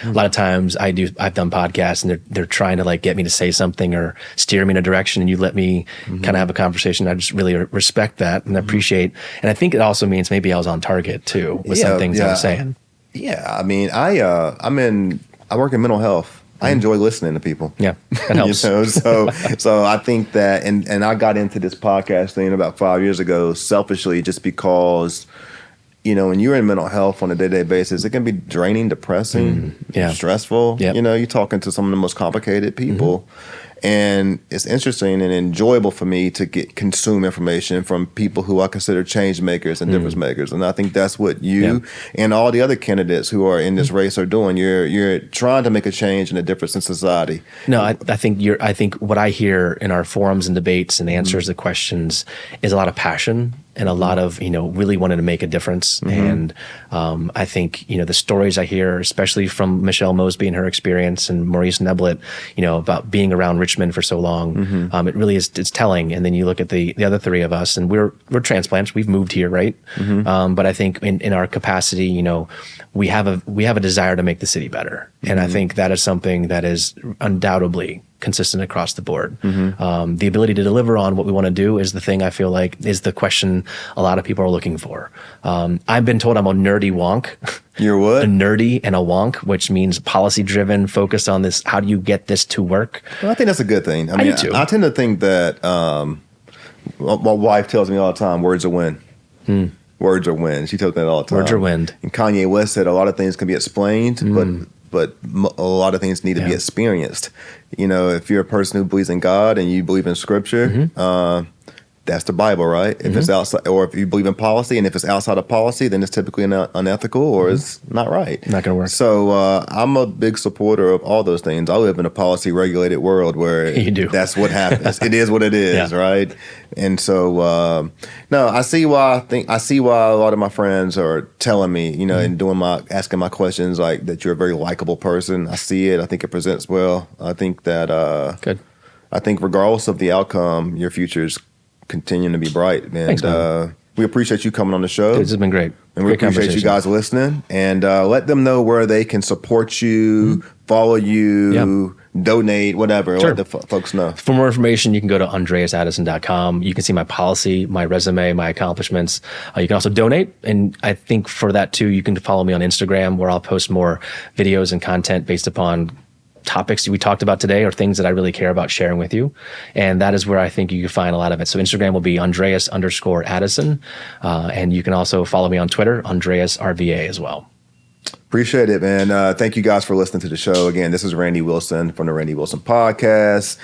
A lot of times I've done podcasts and they're trying to like get me to say something or steer me in a direction, and you let me kind of have a conversation. I just really respect that and appreciate. And I think it also means maybe I was on target too with some things I was saying. Yeah. I mean, I work in mental health. I enjoy listening to people. Yeah, that helps. So I think that, and I got into this podcast thing about 5 years ago, selfishly, just because, when you're in mental health on a day-to-day basis, it can be draining, depressing, stressful. Yep. You're talking to some of the most complicated people. And it's interesting and enjoyable for me to consume information from people who I consider change makers and difference makers. And I think that's what you and all the other candidates who are in this race are doing. You're trying to make a change and a difference in society. No, I think what I hear in our forums and debates and answers to questions is a lot of passion and a lot of, really wanting to make a difference. And I think, the stories I hear, especially from Michelle Mosby and her experience and Maurice Neblett, about being around Richmond for so long, it really is, it's telling. And then you look at the other three of us, and we're transplants. We've moved here, right? But I think in our capacity, we have a desire to make the city better. And I think that is something that is undoubtedly consistent across the board. The ability to deliver on what we want to do is the thing I feel like is the question a lot of people are looking for. I've been told I'm a nerdy wonk. You're what? A nerdy and a wonk, which means policy driven, focused on this. How do you get this to work? Well, I think that's a good thing. I do too. I tend to think that my wife tells me all the time, words are wind. Words are wind. She tells me that all the time. Words are wind. And Kanye West said a lot of things can be explained, but a lot of things need to be experienced. If you're a person who believes in God and you believe in Scripture, that's the Bible, right? If it's outside, or if you believe in policy, and if it's outside of policy, then it's typically unethical or it's not right. Not going to work. So I'm a big supporter of all those things. I live in a policy-regulated world where you do. That's what happens. It is what it is, right? And so, no, I see why a lot of my friends are telling me, and asking my questions, like that you're a very likable person. I see it. I think it presents well. I think that good. I think regardless of the outcome, your future is continuing to be bright. And thanks, man. We appreciate you coming on the show. Dude, this has been great. And we appreciate you guys listening. And let them know where they can support you, follow you, donate, whatever. Sure. Let the folks know. For more information, you can go to andreasaddison.com. You can see my policy, my resume, my accomplishments. You can also donate. And I think for that too, you can follow me on Instagram, where I'll post more videos and content based upon topics we talked about today or things that I really care about sharing with you. And that is where I think you can find a lot of it. So Instagram will be Andreas_Addison. And you can also follow me on Twitter, AndreasRVA as well. Appreciate it, man. Thank you guys for listening to the show. Again, this is Randy Wilson from the Randy Wilson Podcast.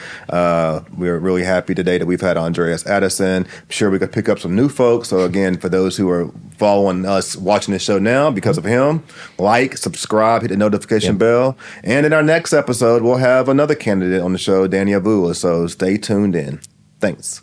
We're really happy today that we've had Andreas Addison. I'm sure we could pick up some new folks. So again, for those who are following us, watching this show now because of him, like, subscribe, hit the notification bell. And in our next episode, we'll have another candidate on the show, Danny Avula. So stay tuned in. Thanks.